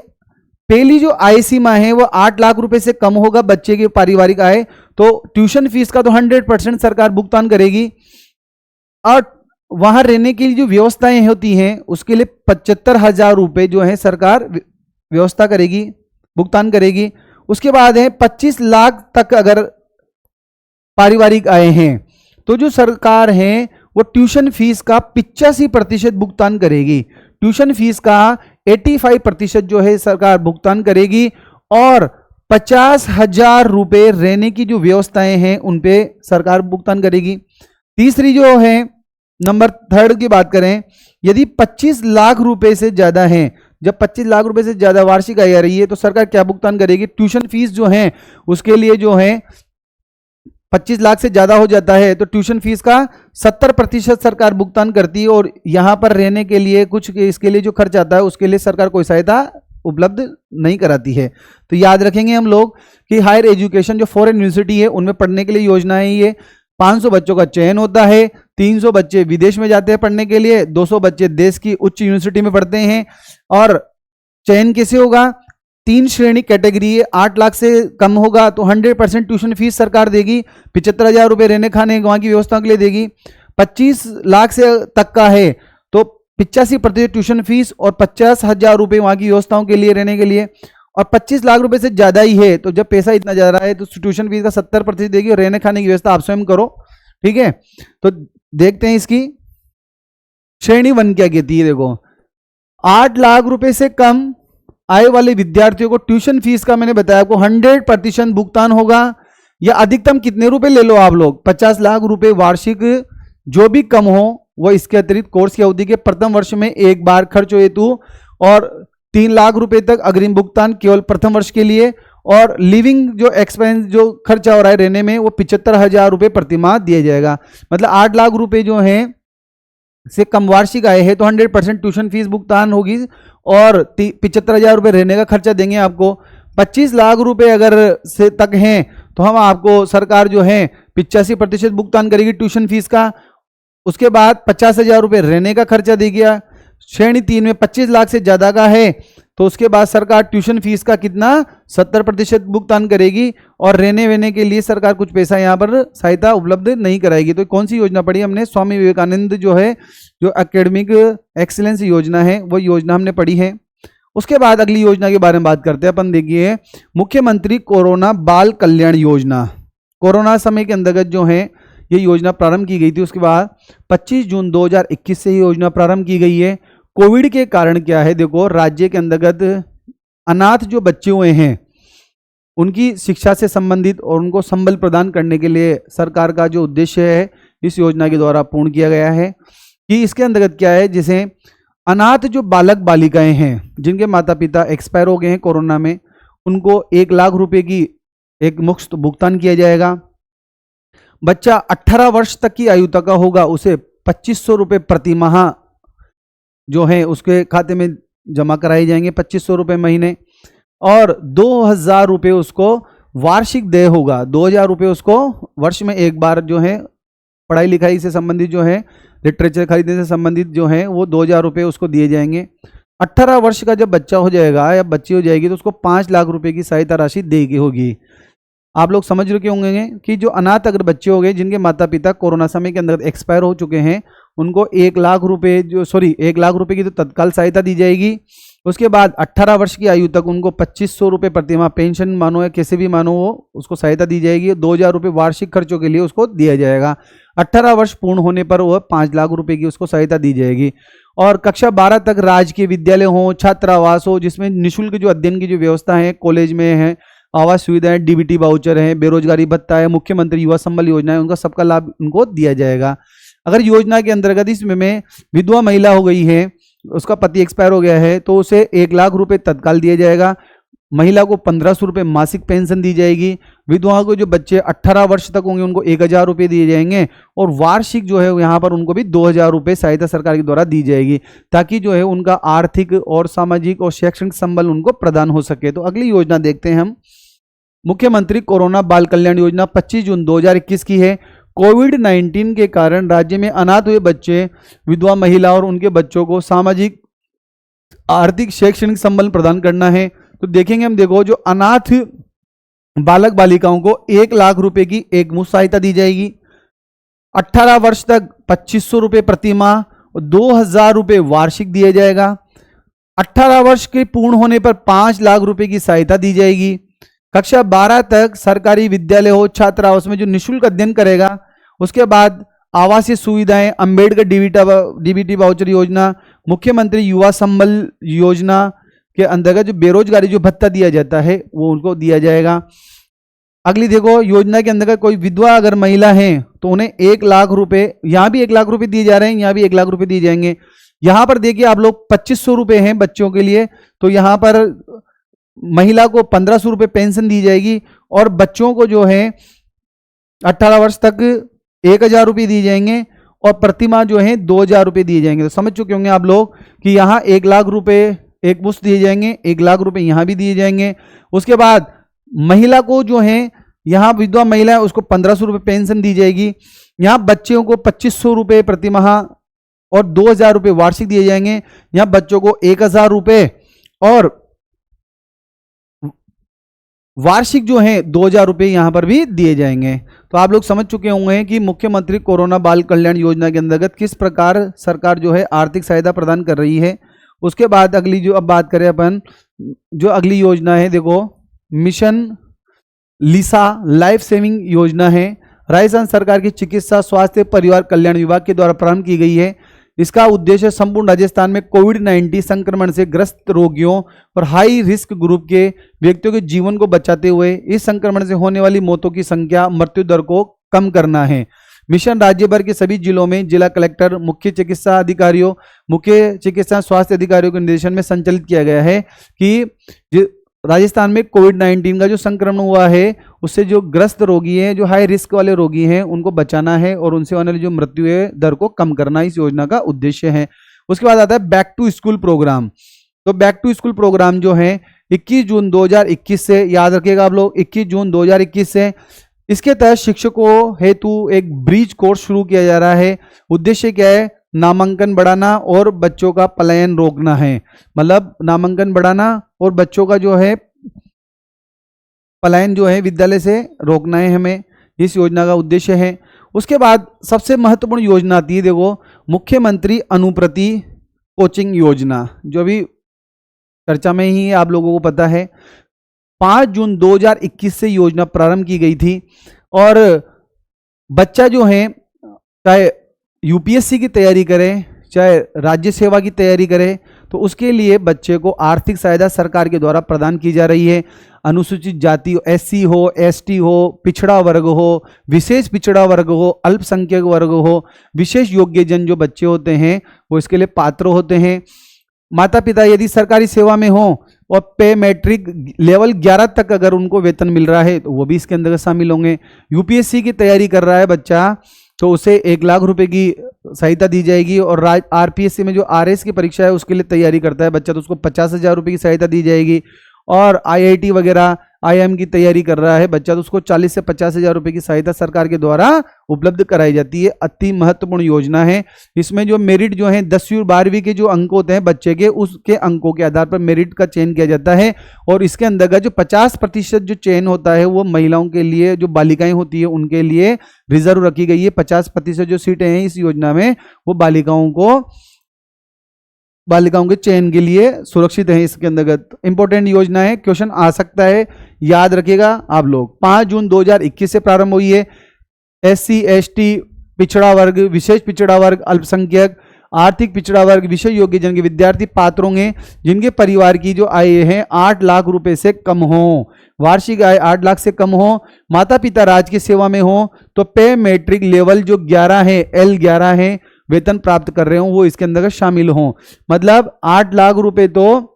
पहली जो आय सीमा है वो 8 लाख रुपए से कम होगा बच्चे की पारिवारिक आय, तो ट्यूशन फीस का तो 100% सरकार भुगतान करेगी। और वहां रहने के लिए जो व्यवस्थाएं होती हैं उसके लिए 75,000 रुपए जो है सरकार व्यवस्था करेगी, भुगतान करेगी। उसके बाद है 25 लाख तक अगर पारिवारिक आय हैं तो जो सरकार है वो ट्यूशन फीस का 85% भुगतान करेगी। ट्यूशन फीस का 85% जो है सरकार भुगतान करेगी, और 50,000 रुपए रहने की जो व्यवस्थाएं हैं उन पे सरकार भुगतान करेगी। तीसरी जो है नंबर 3 की बात करें, यदि 25 लाख रुपए से ज्यादा है, जब 25 लाख रुपए से ज्यादा वार्षिक आय आ रही है तो सरकार क्या भुगतान करेगी, ट्यूशन फीस जो है उसके लिए जो है 25 लाख से ज्यादा हो जाता है तो ट्यूशन फीस का 70% सरकार भुगतान करती है, और यहां पर रहने के लिए कुछ इसके लिए जो खर्च आता है उसके लिए सरकार कोई सहायता उपलब्ध नहीं कराती है। तो याद रखेंगे हम लोग कि हायर एजुकेशन जो फॉरेन यूनिवर्सिटी है उनमें पढ़ने के लिए योजनाएं, ये 500 बच्चों का चयन होता है, 300 बच्चे विदेश में जाते हैं पढ़ने के लिए, 200 बच्चे देश की उच्च यूनिवर्सिटी में पढ़ते हैं। और चयन कैसे होगा, 3 श्रेणी कैटेगरी है, 8 लाख से कम होगा तो 100% ट्यूशन फीस सरकार देगी, 75,000 रुपए रहने खाने वहां की व्यवस्था के लिए देगी। 25 लाख से तक का है तो 85% ट्यूशन फीस और 50,000 रुपए वहां की व्यवस्थाओं के लिए रहने के लिए। और 25 लाख रुपए से ज्यादा ही है तो जब पैसा इतना ज्यादा है तो ट्यूशन फीस का 70% देगी, और रहने खाने की व्यवस्था आप स्वयं करो, ठीक है। तो देखते हैं इसकी श्रेणी 1 क्या कहती है। देखो 8 लाख रुपए से कम आय वाले विद्यार्थियों को ट्यूशन फीस का मैंने बताया आपको 100% भुगतान होगा, या अधिकतम कितने रुपए ले लो आप लोग, 50 लाख रुपए वार्षिक, जो भी कम हो वो इसके अतिरिक्त कोर्स की अवधि के प्रथम वर्ष में एक बार खर्च हेतु, और 3 लाख रुपए तक अग्रिम भुगतान केवल प्रथम वर्ष के लिए, और लिविंग जो एक्सपेंस जो खर्चा हो रहा है रहने में वो 75,000 रुपए प्रतिमाह दिया जाएगा। मतलब 8 लाख रुपए जो है से कम वार्षिक आय है तो 100% ट्यूशन फीस भुगतान होगी, और 75,000 रुपए रहने का खर्चा देंगे आपको। 25 लाख रुपए अगर से तक हैं तो हम आपको सरकार जो है 85% भुगतान करेगी ट्यूशन फीस का। उसके बाद 50,000 रुपए रहने का खर्चा देगी। श्रेणी 3 में 25 लाख से ज्यादा का है तो उसके बाद सरकार ट्यूशन फीस का कितना 70% भुगतान करेगी, और रहने वहने के लिए सरकार कुछ पैसा यहाँ पर सहायता उपलब्ध नहीं कराएगी। तो कौन सी योजना पढ़ी हमने, स्वामी विवेकानंद जो है जो एकेडमिक एक्सीलेंस योजना है वो योजना हमने पढ़ी है। उसके बाद अगली योजना के बारे में बात करते हैं अपन। देखिए मुख्यमंत्री कोरोना बाल कल्याण योजना, कोरोना समय के अंतर्गत जो है ये योजना प्रारंभ की गई थी। उसके बाद 25 जून 2021 से ये योजना प्रारंभ की गई है। कोविड के कारण क्या है, देखो राज्य के अंतर्गत अनाथ जो बच्चे हुए हैं उनकी शिक्षा से संबंधित और उनको संबल प्रदान करने के लिए सरकार का जो उद्देश्य है इस योजना के द्वारा पूर्ण किया गया है कि इसके अंतर्गत क्या है, जैसे अनाथ जो बालक बालिकाएं हैं जिनके माता पिता एक्सपायर हो गए हैं कोरोना में, उनको 1 लाख रुपए की एक मुफ्त भुगतान किया जाएगा। बच्चा 18 वर्ष तक की आयु तक का होगा उसे 2500 रुपये प्रति माह जो है उसके खाते में जमा कराए जाएंगे, 2500 रुपये महीने, और 2,000 रुपये उसको वार्षिक देय होगा। 2,000 रुपये उसको वर्ष में एक बार जो है पढ़ाई लिखाई से संबंधित जो है लिटरेचर खरीदने से संबंधित जो है वो 2,000 रुपये उसको दिए जाएंगे। 18 वर्ष का जब बच्चा हो जाएगा या बच्ची हो जाएगी तो उसको 5 लाख रुपए की सहायता राशि देगी होगी। आप लोग समझ रहे होंगे कि जो अनाथ अगर बच्चे हो गए जिनके माता पिता कोरोना समय के अंदर एक्सपायर हो चुके हैं उनको 1 लाख रुपए 1 लाख रुपए की तो तत्काल सहायता दी जाएगी, उसके बाद 18 वर्ष की आयु तक उनको 2500 रुपये प्रतिमाह पेंशन मानो या कैसे भी मानो वो उसको सहायता दी जाएगी। 2000 रुपये वार्षिक खर्चों के लिए उसको दिया जाएगा। 18 वर्ष पूर्ण होने पर वह 5 लाख रुपए की उसको सहायता दी जाएगी। और कक्षा 12 तक राजकीय विद्यालय हो, छात्रावास हो जिसमें निःशुल्क जो अध्ययन की जो व्यवस्था है, कॉलेज में है, आवास सुविधाएं, डीबीटी वाउचर है, बेरोजगारी भत्ता है, मुख्यमंत्री युवा संबल योजना है, उनका सबका लाभ उनको दिया जाएगा। अगर योजना के अंतर्गत इसमें विधवा महिला हो गई है, उसका पति एक्सपायर हो गया है, तो उसे 1 लाख रुपए तत्काल दिया जाएगा। महिला को 1500 रुपये मासिक पेंशन दी जाएगी। विधवा को जो बच्चे 18 वर्ष तक होंगे उनको 1000 रुपये दिए जाएंगे। और वार्षिक जो है यहाँ पर उनको भी 2000 रुपये सहायता सरकार के द्वारा दी जाएगी, ताकि जो है उनका आर्थिक और सामाजिक और शैक्षणिक संबल उनको प्रदान हो सके। तो अगली योजना देखते हैं हम। मुख्यमंत्री कोरोना बाल कल्याण योजना 25 जून 2021 की है। कोविड-19 के कारण राज्य में अनाथ हुए बच्चे, विधवा महिला और उनके बच्चों को सामाजिक, आर्थिक, शैक्षणिक संबल प्रदान करना है। तो देखेंगे हम, देखो जो अनाथ बालक बालिकाओं को 1 लाख रुपए की एक मुश्त सहायता दी जाएगी। 18 वर्ष तक 2500 रुपये प्रतिमाह और 2000 रुपये वार्षिक दिया जाएगा। 18 वर्ष के पूर्ण होने पर 5 लाख रुपए की सहायता दी जाएगी। कक्षा 12 तक सरकारी विद्यालय हो, छात्रावास में जो निःशुल्क अध्ययन करेगा। उसके बाद आवासीय सुविधाएं, अंबेडकर डीबीटी वाउचर योजना, मुख्यमंत्री युवा संबल योजना के अंतर्गत जो बेरोजगारी जो भत्ता दिया जाता है वो उनको दिया जाएगा। अगली देखो, योजना के अंतर्गत कोई विधवा अगर महिला है तो उन्हें 1 लाख रुपए, यहाँ भी 1 लाख रुपए दिए जा रहे हैं, यहाँ भी 1 लाख रुपए दिए जाएंगे। यहाँ पर देखिए आप लोग 2500 रुपये हैं बच्चों के लिए, तो यहाँ पर महिला को 1500 रुपये पेंशन दी जाएगी। और बच्चों को जो है 18 वर्ष तक 1000 रुपये दिए जाएंगे और प्रतिमाह जो है 2000 रुपये दिए जाएंगे। तो समझ चुके होंगे आप लोग कि यहाँ 1 लाख रुपये एक मुश्त दिए जाएंगे, 1 लाख रुपए यहाँ भी दिए जाएंगे। उसके बाद महिला को जो है, यहाँ विधवा महिला है उसको 1500 रुपये पेंशन दी जाएगी। यहाँ बच्चों को 2500 रुपये प्रतिमाह और 2000 रुपये वार्षिक दिए जाएंगे। यहाँ बच्चों को 1000 रुपये और वार्षिक जो है 2000 रुपये यहाँ पर भी दिए जाएंगे। तो आप लोग समझ चुके होंगे कि मुख्यमंत्री कोरोना बाल कल्याण योजना के अंतर्गत किस प्रकार सरकार जो है आर्थिक सहायता प्रदान कर रही है। उसके बाद अगली जो अब बात करें अपन, जो अगली योजना है देखो, मिशन लिसा लाइफ सेविंग योजना है। राजस्थान सरकार की चिकित्सा, स्वास्थ्य, परिवार कल्याण विभाग के द्वारा प्रारंभ की गई है। इसका उद्देश्य संपूर्ण राजस्थान में कोविड-19 संक्रमण से ग्रस्त रोगियों और हाई रिस्क ग्रुप के व्यक्तियों के जीवन को बचाते हुए इस संक्रमण से होने वाली मौतों की संख्या, मृत्यु दर को कम करना है। मिशन राज्य भर के सभी जिलों में जिला कलेक्टर, मुख्य चिकित्सा अधिकारियों, मुख्य चिकित्सा स्वास्थ्य अधिकारियों के निर्देशन में संचालित किया गया है कि राजस्थान में कोविड-19 का जो संक्रमण हुआ है उससे जो ग्रस्त रोगी हैं, जो हाई रिस्क वाले रोगी हैं, उनको बचाना है और उनसे होने वाली जो मृत्यु है दर को कम करना इस योजना का उद्देश्य है। उसके बाद आता है बैक टू स्कूल प्रोग्राम। तो बैक टू स्कूल प्रोग्राम जो है 21 जून 2021 से, याद रखिएगा आप लोग, 21 जून 2021 से इसके तहत शिक्षकों हेतु एक ब्रिज कोर्स शुरू किया जा रहा है। उद्देश्य क्या है? नामांकन बढ़ाना और बच्चों का पलायन रोकना है। मतलब नामांकन बढ़ाना और बच्चों का जो है पलायन जो है विद्यालय से रोकना है हमें, इस योजना का उद्देश्य है। उसके बाद सबसे महत्वपूर्ण योजना आती है, देखो, मुख्यमंत्री अनुप्रति कोचिंग योजना, जो अभी चर्चा में ही आप लोगों को पता है। 5 जून 2021 से योजना प्रारंभ की गई थी और बच्चा जो है चाहे यूपीएससी की तैयारी करे, चाहे राज्य सेवा की तैयारी करे, तो उसके लिए बच्चे को आर्थिक सहायता सरकार के द्वारा प्रदान की जा रही है। अनुसूचित जाति, एससी हो, एसटी हो, पिछड़ा वर्ग हो, विशेष पिछड़ा वर्ग हो, अल्पसंख्यक वर्ग हो, विशेष योग्य जन जो बच्चे होते हैं वो इसके लिए पात्र होते हैं। माता पिता यदि सरकारी सेवा में हो और पे मैट्रिक लेवल 11 तक अगर उनको वेतन मिल रहा है तो वो भी इसके अंदर शामिल होंगे। यूपीएससी की तैयारी कर रहा है बच्चा तो उसे 1 लाख रुपए की सहायता दी जाएगी। और आरपीएससी में जो आरएस की परीक्षा है उसके लिए तैयारी करता है बच्चा तो उसको 50,000 रुपये की सहायता दी जाएगी। और आईआईटी वगैरह आईआईएम की तैयारी कर रहा है बच्चा तो उसको 40 से 50,000 रुपये की सहायता सरकार के द्वारा उपलब्ध कराई जाती है। अति महत्वपूर्ण योजना है। इसमें जो मेरिट जो है 10वीं और 12वीं के जो अंक होते हैं बच्चे के, उसके अंकों के आधार पर मेरिट का चयन किया जाता है। और इसके अंतर्गत जो 50% जो चयन होता है वो महिलाओं के लिए, जो बालिकाएं होती है उनके लिए रिजर्व रखी गई है। 50% जो सीटें हैं इस योजना में वो बालिकाओं को बालिकाओं के चयन के लिए सुरक्षित है। इसके अंतर्गत इंपॉर्टेंट योजना है, क्वेश्चन आ सकता है, याद रखिएगा आप लोग। 5 जून 2021 से प्रारंभ हुई है। SC ST पिछड़ा वर्ग, विशेष पिछड़ा वर्ग, अल्पसंख्यक, आर्थिक पिछड़ा वर्ग, विषय योग्य जन के विद्यार्थी पात्र होंगे जिनके परिवार की जो आय है 8 लाख रुपए से कम हो, वार्षिक आय 8 लाख से कम हो, माता पिता राज्य की सेवा में हो, तो पे मैट्रिक लेवल जो 11 है, L11 है, वेतन प्राप्त कर रहे हो, वो इसके अंदर शामिल हो। मतलब 8 लाख रुपए तो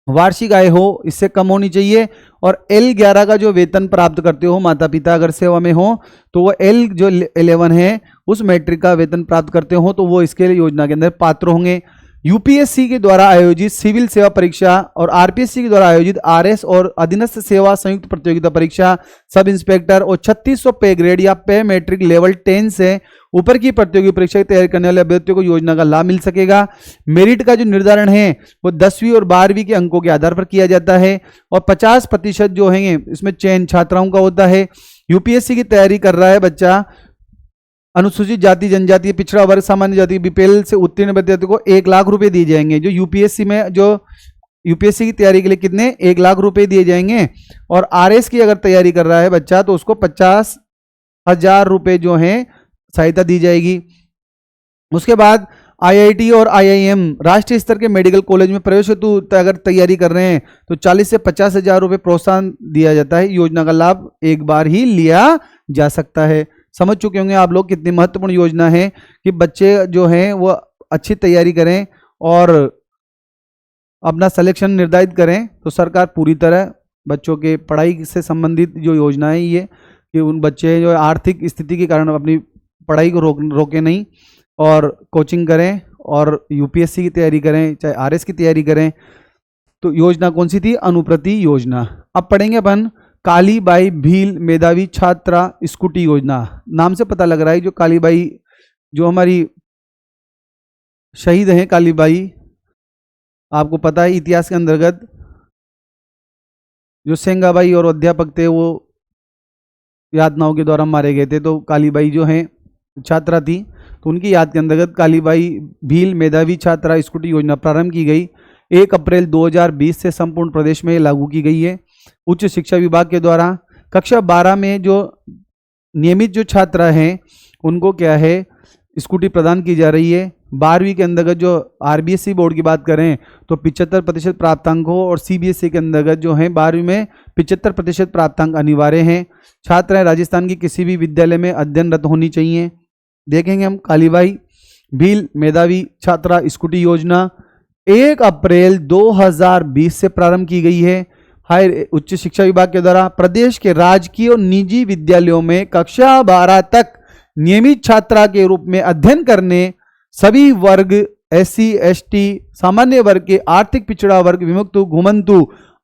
वार्षिक आय हो, इससे कम होनी चाहिए, और L11 का जो वेतन प्राप्त करते हो माता पिता अगर सेवा में हो, तो वो L जो 11 है उस मैट्रिक का वेतन प्राप्त करते हो, तो वो इसके योजना के अंदर पात्र होंगे। यूपीएससी के द्वारा आयोजित सिविल सेवा परीक्षा और आरपीएससी के द्वारा आयोजित आरएस और अधीनस्थ सेवा संयुक्त प्रतियोगिता परीक्षा, सब इंस्पेक्टर और 3600 पे ग्रेड या पे मैट्रिक लेवल 10 से ऊपर की प्रतियोगी परीक्षा की तैयारी करने वाले अभ्यर्थियों को योजना का लाभ मिल सकेगा। मेरिट का जो निर्धारण है वो 10वीं और 12वीं के अंकों के आधार पर किया जाता है, और 50% जो है इसमें चयन छात्राओं का होता है। यूपीएससी की तैयारी कर रहा है बच्चा, अनुसूचित जाति जनजाति पिछड़ा वर्ग सामान्य जाति बीपीएल से उत्तीर्ण विद्यार्थी को 1 लाख रुपए दिए जाएंगे। जो यूपीएससी में जो यूपीएससी की तैयारी के लिए कितने 1 लाख रुपए दिए जाएंगे, और आरएस की अगर तैयारी कर रहा है बच्चा तो उसको 50,000 रुपए जो है सहायता दी जाएगी। उसके बाद आईआईटी और आईआईएम राष्ट्रीय स्तर के मेडिकल कॉलेज में प्रवेश हेतु अगर तैयारी कर रहे हैं तो 40 से 50,000 रुपए प्रोत्साहन दिया जाता है। योजना का लाभ एक बार ही लिया जा सकता है। समझ चुके होंगे आप लोग कितनी महत्वपूर्ण योजना है कि बच्चे जो हैं वो अच्छी तैयारी करें और अपना सिलेक्शन निर्धारित करें, तो सरकार पूरी तरह बच्चों के पढ़ाई से संबंधित जो योजना है ये कि उन बच्चे जो आर्थिक स्थिति के कारण अपनी पढ़ाई को रोके नहीं और कोचिंग करें और यूपीएससी की तैयारी करें, चाहे आरएस की तैयारी करें। तो योजना कौन सी थी? अनुप्रति योजना। अब पढ़ेंगे अपन कालीबाई भील मेधावी छात्रा स्कूटी योजना। नाम से पता लग रहा है जो कालीबाई जो हमारी शहीद हैं कालीबाई, आपको पता है इतिहास के अंतर्गत जो सेंगाबाई और अध्यापक थे वो यातनाओं के द्वारा मारे गए थे, तो कालीबाई जो हैं छात्रा थी, तो उनकी याद के अंतर्गत कालीबाई भील मेधावी छात्रा स्कूटी योजना प्रारंभ की गई। 1 अप्रैल 2020 से संपूर्ण प्रदेश में लागू की गई है। उच्च शिक्षा विभाग के द्वारा कक्षा 12 में जो नियमित जो छात्र हैं उनको क्या है स्कूटी प्रदान की जा रही है। 12वीं के अंतर्गत जो आरबीएसई बोर्ड की बात करें तो 75% प्राप्तांक हो, और सीबीएसई के अंतर्गत जो है 12वीं में 75% प्राप्तांक अनिवार्य हैं। छात्राएं राजस्थान के किसी भी विद्यालय में अध्ययनरत होनी चाहिए। देखेंगे हम कालीबाई भील मेधावी छात्रा स्कूटी योजना 1 अप्रैल 2020 से प्रारंभ की गई है। हायर उच्च शिक्षा विभाग के द्वारा प्रदेश के राजकीय और निजी विद्यालयों में कक्षा 12 तक नियमित छात्रा के रूप में अध्ययन करने सभी वर्ग एससी एसटी सामान्य वर्ग के आर्थिक पिछड़ा वर्ग विमुक्त घुमंतु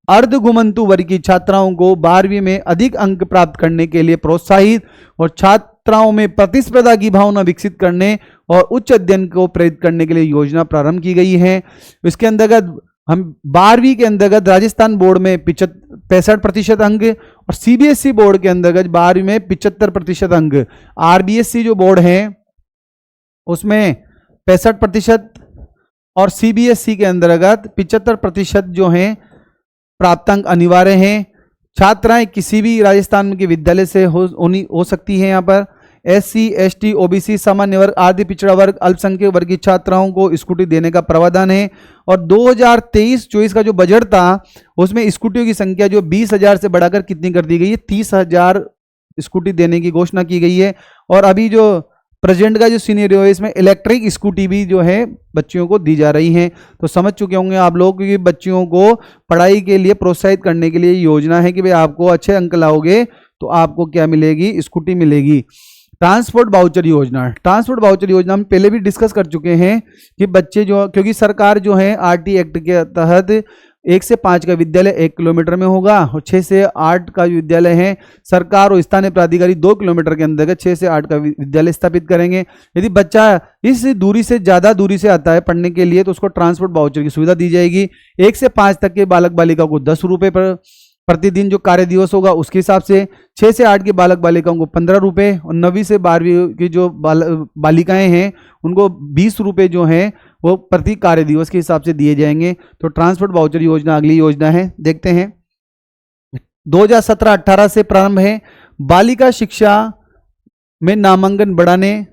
अर्ध घुमंतु वर्ग की छात्राओं को 12वीं में अधिक अंक प्राप्त करने के लिए प्रोत्साहित और छात्राओं में प्रतिस्पर्धा की भावना विकसित करने और उच्च अध्ययन को प्रेरित करने के लिए योजना प्रारंभ की गई है। इसके अंतर्गत हम 12वीं के अंतर्गत राजस्थान बोर्ड में 65% अंक और सीबीएसई बोर्ड के अंतर्गत 12वीं में 75% अंक, आरबीएसई जो बोर्ड है उसमें 65% और सीबीएसई के अंतर्गत 75% जो हैं प्राप्तांक अनिवार्य हैं। छात्राएं किसी भी राजस्थान के विद्यालय से हो सकती हैं। यहाँ पर एससी एसटी ओबीसी सामान्य वर्ग आदि पिछड़ा वर्ग अल्पसंख्यक वर्ग की छात्राओं को स्कूटी देने का प्रावधान है। और 2023-24 का जो बजट था उसमें स्कूटियों की संख्या जो 20,000 से बढ़ाकर कितनी कर दी गई है? 30,000 स्कूटी देने की घोषणा की गई है। और अभी जो प्रेजेंट का जो सीनियर है इसमें इलेक्ट्रिक स्कूटी भी जो है बच्चियों को दी जा रही हैं। तो समझ चुके होंगे आप लोग कि बच्चियों को पढ़ाई के लिए प्रोत्साहित करने के लिए योजना है कि भाई आपको अच्छे अंक लाओगे तो आपको क्या मिलेगी? स्कूटी मिलेगी। ट्रांसपोर्ट वाउचर योजना, ट्रांसपोर्ट वाउचर योजना हम पहले भी डिस्कस कर चुके हैं कि बच्चे जो क्योंकि सरकार जो है आरटी एक्ट के तहत 1 से 5 का विद्यालय 1 किलोमीटर में होगा और 6 से 8 का विद्यालय है सरकार और स्थानीय प्राधिकारी 2 किलोमीटर के अंतर्गत 6 से 8 का विद्यालय स्थापित करेंगे। यदि बच्चा इस दूरी से ज़्यादा दूरी से आता है पढ़ने के लिए तो उसको ट्रांसपोर्ट वाउचर की सुविधा दी जाएगी। 1 से 5 तक के बालक बालिका को 10 रुपये पर प्रतिदिन जो कार्य दिवस होगा उसके हिसाब से, 6 से 8 के बालक बालिकाओं को 15 रुपये और 9वीं से 12वीं की जो बालिकाएं हैं उनको 20 रुपये जो हैं वो प्रति कार्य दिवस के हिसाब से दिए जाएंगे। तो ट्रांसपोर्ट वाउचर योजना अगली योजना है, देखते हैं। 2017-18 से प्रारंभ है। बालिका शिक्षा में नामांकन बढ़ाने,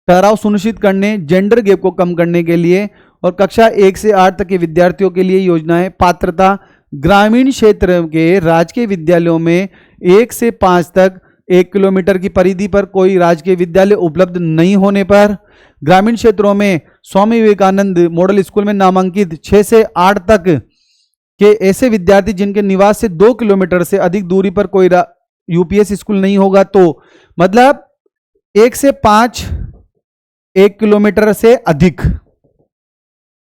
ठहराव सुनिश्चित करने, जेंडर गैप को कम करने के लिए और कक्षा 1 से 8 तक के विद्यार्थियों के लिए योजना है। पात्रता, ग्रामीण क्षेत्र के राजकीय विद्यालयों में 1 से 5 तक 1 किलोमीटर की परिधि पर कोई राजकीय विद्यालय उपलब्ध नहीं होने पर, ग्रामीण क्षेत्रों में स्वामी विवेकानंद मॉडल स्कूल में नामांकित 6 से 8 तक के ऐसे विद्यार्थी जिनके निवास से 2 किलोमीटर से अधिक दूरी पर कोई यूपीएस स्कूल नहीं होगा, तो मतलब 1 से 5 1 किलोमीटर से अधिक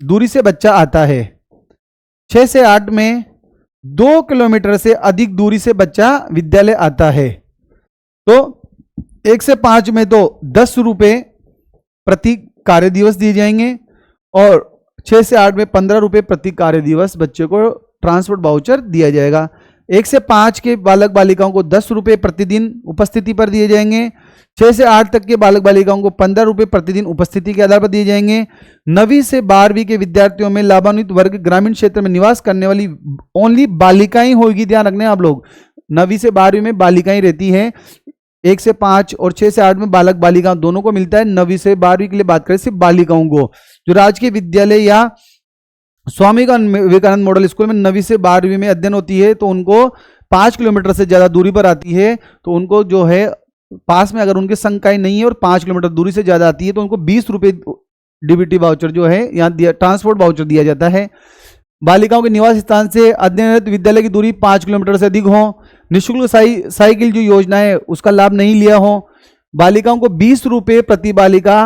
दूरी से बच्चा आता है। 6 से 8 में 2 किलोमीटर से अधिक दूरी से बच्चा विद्यालय आता है। तो 1 से 5 में तो 10 रुपये प्रति कार्य दिवस दिए जाएंगे और 6 से 8 में 15 रुपये प्रति कार्य दिवस बच्चे को ट्रांसपोर्ट वाउचर दिया जाएगा। 1 से 5 के बालक बालिकाओं को 10 रुपये प्रतिदिन उपस्थिति पर दिए जाएंगे। 6 से 8 तक के बालक बालिकाओं को 15 रुपये प्रतिदिन उपस्थिति के आधार पर दिए जाएंगे। 9वीं से 12वीं के विद्यार्थियों में लाभान्वित वर्ग ग्रामीण क्षेत्र में निवास करने वाली ओनली बालिकाएं होगी, ध्यान रखने आप लोग। 9वीं से 12वीं में बालिकाएं रहती हैं। 1 से 5 और 6 से 8 में बालक बालिका दोनों को मिलता है। 9वीं से 12वीं के लिए बात करें सिर्फ बालिकाओं को, जो राजकीय विद्यालय या स्वामी विवेकानंद मॉडल स्कूल में 9वीं से 12वीं में अध्ययन होती है तो उनको 5 किलोमीटर से ज्यादा दूरी पर आती है, तो उनको जो है पास में अगर उनके संकाय नहीं है और 5 किलोमीटर दूरी से ज्यादा आती है तो उनको 20 रुपये डीबीटी वाउचर जो है यहाँ दिया, ट्रांसपोर्ट वाउचर दिया जाता है। बालिकाओं के निवास स्थान से अध्ययनरत विद्यालय की दूरी 5 किलोमीटर से अधिक हो। निःशुल्क साइकिल जो योजना है उसका लाभ नहीं लिया हो। बालिकाओं को 20 रुपये प्रति बालिका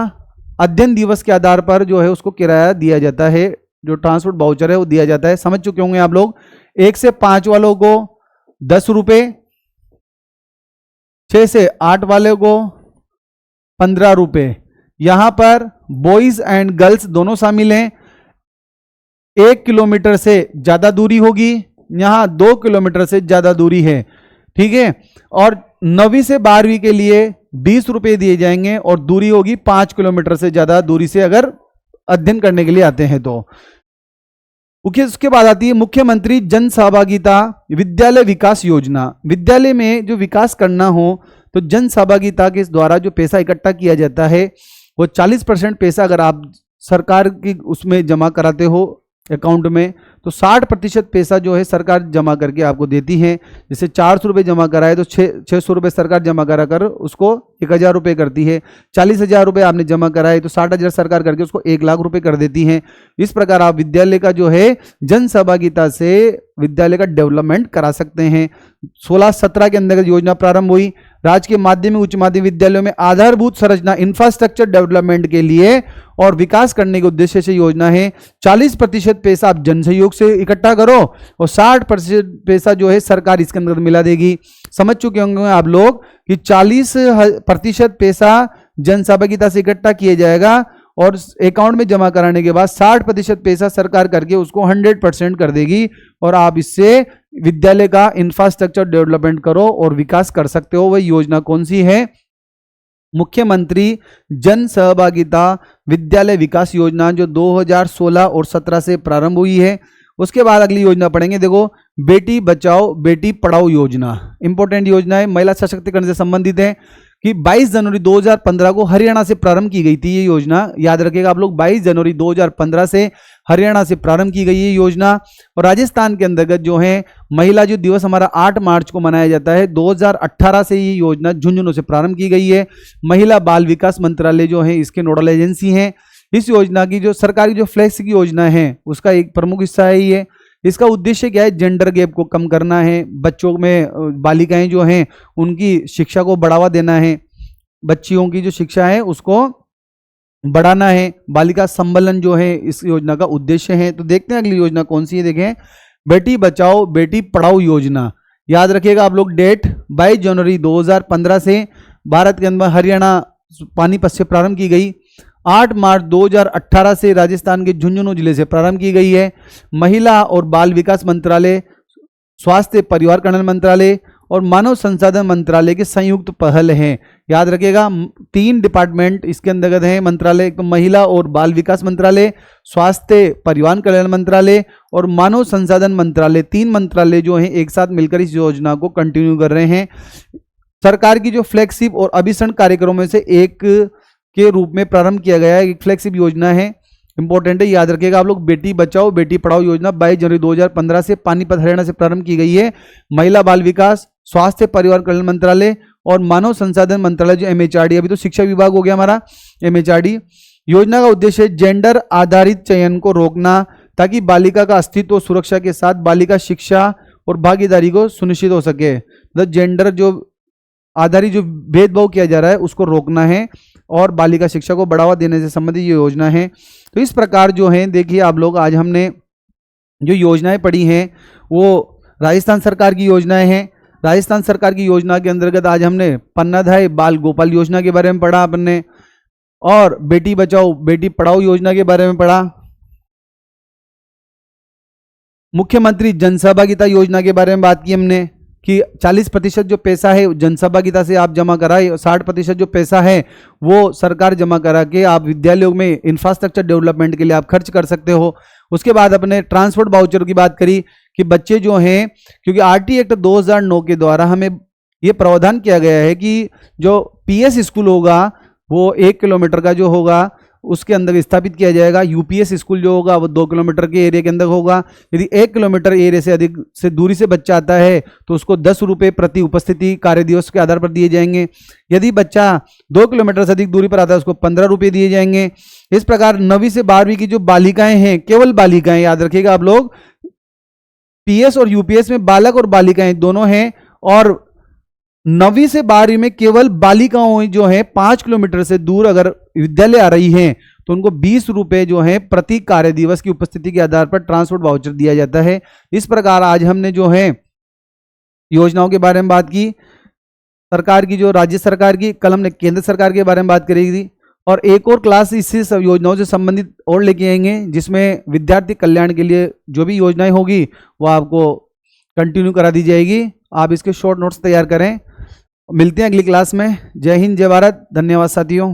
अध्ययन दिवस के आधार पर जो है उसको किराया दिया जाता है, जो ट्रांसपोर्ट वाउचर है वो दिया जाता है। समझ चुके होंगे आप लोग। 1 से 5 वालों को 10 रुपये, 6 से 8 वाले को 15 रुपये। यहां पर बॉयज एंड गर्ल्स दोनों शामिल हैं। 1 किलोमीटर से ज्यादा दूरी होगी, यहां 2 किलोमीटर से ज्यादा दूरी है, ठीक है। और 9वीं से 12वीं के लिए 20 रुपये दिए जाएंगे और दूरी होगी 5 किलोमीटर से ज्यादा दूरी से अगर अध्ययन करने के लिए आते हैं तो। उसके बाद आती है मुख्यमंत्री जन सहभागिता विद्यालय विकास योजना। विद्यालय में जो विकास करना हो तो जन सहभागिता के द्वारा जो पैसा इकट्ठा किया जाता है वो 40% पैसा अगर आप सरकार की उसमें जमा कराते हो अकाउंट में तो 60% पैसा जो है सरकार जमा करके आपको देती है। जैसे 400 रुपये जमा कराए तो 600 रुपये सरकार जमा करा कर उसको 1000 रुपये करती है। 40,000 रुपये आपने जमा कराए तो 60,000 सरकार करके उसको 1 लाख रुपये कर देती है। इस प्रकार आप विद्यालय का जो है जन सहभागिता से विद्यालय का डेवलपमेंट करा सकते हैं। 16-17 के अंतर्गत योजना प्रारंभ हुई। राजकीय माध्यमिक उच्च माध्यमिक विद्यालयों में आधारभूत संरचना इंफ्रास्ट्रक्चर डेवलपमेंट के लिए और विकास करने के उद्देश्य से योजना है। 40% पैसा आप जन सहयोग से इकट्ठा करो और 60% पैसा जो है सरकार इसके अंदर मिला देगी। समझ चुके होंगे आप लोग कि 40% पैसा जन सहभागिता से इकट्ठा किया जाएगा और अकाउंट में जमा कराने के बाद 60% पैसा सरकार करके उसको 100% कर देगी और आप इससे विद्यालय का इंफ्रास्ट्रक्चर डेवलपमेंट करो और विकास कर सकते हो। वह योजना कौन सी है? मुख्यमंत्री जन सहभागिता विद्यालय विकास योजना, जो 2016 और 17 से प्रारंभ हुई है। उसके बाद अगली योजना पढ़ेंगे, देखो बेटी बचाओ बेटी पढ़ाओ योजना। इंपॉर्टेंट योजना है, महिला सशक्तिकरण से संबंधित है कि 22 जनवरी 2015 को हरियाणा से प्रारंभ की गई थी ये योजना। याद रखिएगा आप लोग, 22 जनवरी 2015 से हरियाणा से प्रारंभ की गई ये योजना। और राजस्थान के अंतर्गत जो है महिला जो दिवस हमारा 8 मार्च को मनाया जाता है, 2018 से ये योजना झुंझुनू से प्रारंभ की गई है। महिला बाल विकास मंत्रालय जो है इसके नोडल एजेंसी हैं। इस योजना की जो सरकारी जो फ्लैक्स की योजना है उसका एक प्रमुख हिस्सा है ये। इसका उद्देश्य क्या है? जेंडर गैप को कम करना है, बच्चों में बालिकाएं जो हैं उनकी शिक्षा को बढ़ावा देना है, बच्चियों की जो शिक्षा है उसको बढ़ाना है, बालिका सम्मेलन जो है इस योजना का उद्देश्य है। तो देखते हैं अगली योजना कौन सी है। देखें, बेटी बचाओ बेटी पढ़ाओ योजना। याद रखिएगा आप लोग, डेट 22 जनवरी 2015 से भारत के अंदर हरियाणा पानीपत से प्रारंभ की गई। 8 मार्च 2018 से राजस्थान के झुंझुनू जिले से प्रारंभ की गई है। महिला और बाल विकास मंत्रालय, स्वास्थ्य परिवार कल्याण मंत्रालय और मानव संसाधन मंत्रालय की संयुक्त पहल है। याद रखिएगा 3 डिपार्टमेंट इसके अंतर्गत हैं मंत्रालय, एक तो महिला और बाल विकास मंत्रालय, स्वास्थ्य परिवार कल्याण मंत्रालय और मानव संसाधन मंत्रालय। 3 मंत्रालय जो हैं एक साथ मिलकर इस योजना को कंटिन्यू कर रहे हैं। सरकार की जो फ्लैगशिप और अभिसरण कार्यक्रमों में से एक के रूप में प्रारंभ किया गया है, एक फ्लैगशिप योजना है, इंपॉर्टेंट है, याद रखिएगा आप लोग। बेटी बचाओ बेटी पढ़ाओ योजना 22 जनवरी 2015 से पानीपत हरियाणा से प्रारंभ की गई है। महिला बाल विकास, स्वास्थ्य परिवार कल्याण मंत्रालय और मानव संसाधन मंत्रालय जो MHRD, अभी तो शिक्षा विभाग हो गया हमारा MHRD। योजना का उद्देश्य जेंडर आधारित चयन को रोकना ताकि बालिका का अस्तित्व सुरक्षा के साथ बालिका शिक्षा और भागीदारी को सुनिश्चित हो सके। मतलब जेंडर जो आधारित जो भेदभाव किया जा रहा है उसको रोकना है और बालिका शिक्षा को बढ़ावा देने से संबंधित ये योजना है। तो इस प्रकार जो है देखिए आप लोग, आज हमने जो योजनाएं पढ़ी हैं वो राजस्थान सरकार की योजनाएं हैं। राजस्थान सरकार की योजना के अंतर्गत आज हमने पन्नाधाय बाल गोपाल योजना के बारे में पढ़ा अपन ने, और बेटी बचाओ बेटी पढ़ाओ योजना के बारे में पढ़ा, मुख्यमंत्री जनसहभागिता योजना के बारे में बात की हमने कि 40% जो पैसा है जनसहभागिता से आप जमा कराए, 60% जो पैसा है वो सरकार जमा करा के आप विद्यालयों में इंफ्रास्ट्रक्चर डेवलपमेंट के लिए आप खर्च कर सकते हो। उसके बाद अपने ट्रांसपोर्ट वाउचर की बात करी कि बच्चे जो हैं, क्योंकि RT एक्ट 2009 के द्वारा हमें ये प्रावधान किया गया है कि जो PS स्कूल होगा वो 1 किलोमीटर का जो होगा उसके अंदर स्थापित किया जाएगा। UPS स्कूल जो होगा वो 2 किलोमीटर के एरिया के अंदर होगा। यदि 1 किलोमीटर एरिया से अधिक से दूरी से बच्चा आता है तो उसको 10 रुपये प्रति उपस्थिति कार्य दिवस के आधार पर दिए जाएंगे। यदि बच्चा 2 किलोमीटर से अधिक दूरी पर आता है उसको 15 रुपये दिए जाएंगे। इस प्रकार 9वीं से 12वीं की जो बालिकाएं हैं, केवल बालिकाएं, याद रखिएगा आप लोग, PS और UPS में बालक और बालिकाएं दोनों हैं, और 9वीं से 12वीं में केवल बालिकाओं जो है 5 किलोमीटर से दूर अगर विद्यालय आ रही हैं तो उनको 20 रुपये जो है प्रति कार्य दिवस की उपस्थिति के आधार पर ट्रांसपोर्ट वाउचर दिया जाता है। इस प्रकार आज हमने जो है योजनाओं के बारे में बात की, सरकार की जो राज्य सरकार की, कल हमने केंद्र सरकार के बारे में बात करी थी, और एक और क्लास इससे सब योजनाओं से संबंधित और लेके आएंगे जिसमें विद्यार्थी कल्याण के लिए जो भी योजनाएं होगी वो आपको कंटिन्यू करा दी जाएगी। आप इसके शॉर्ट नोट्स तैयार करें। मिलते हैं अगली क्लास में। जय हिंद, जय भारत, धन्यवाद साथियों।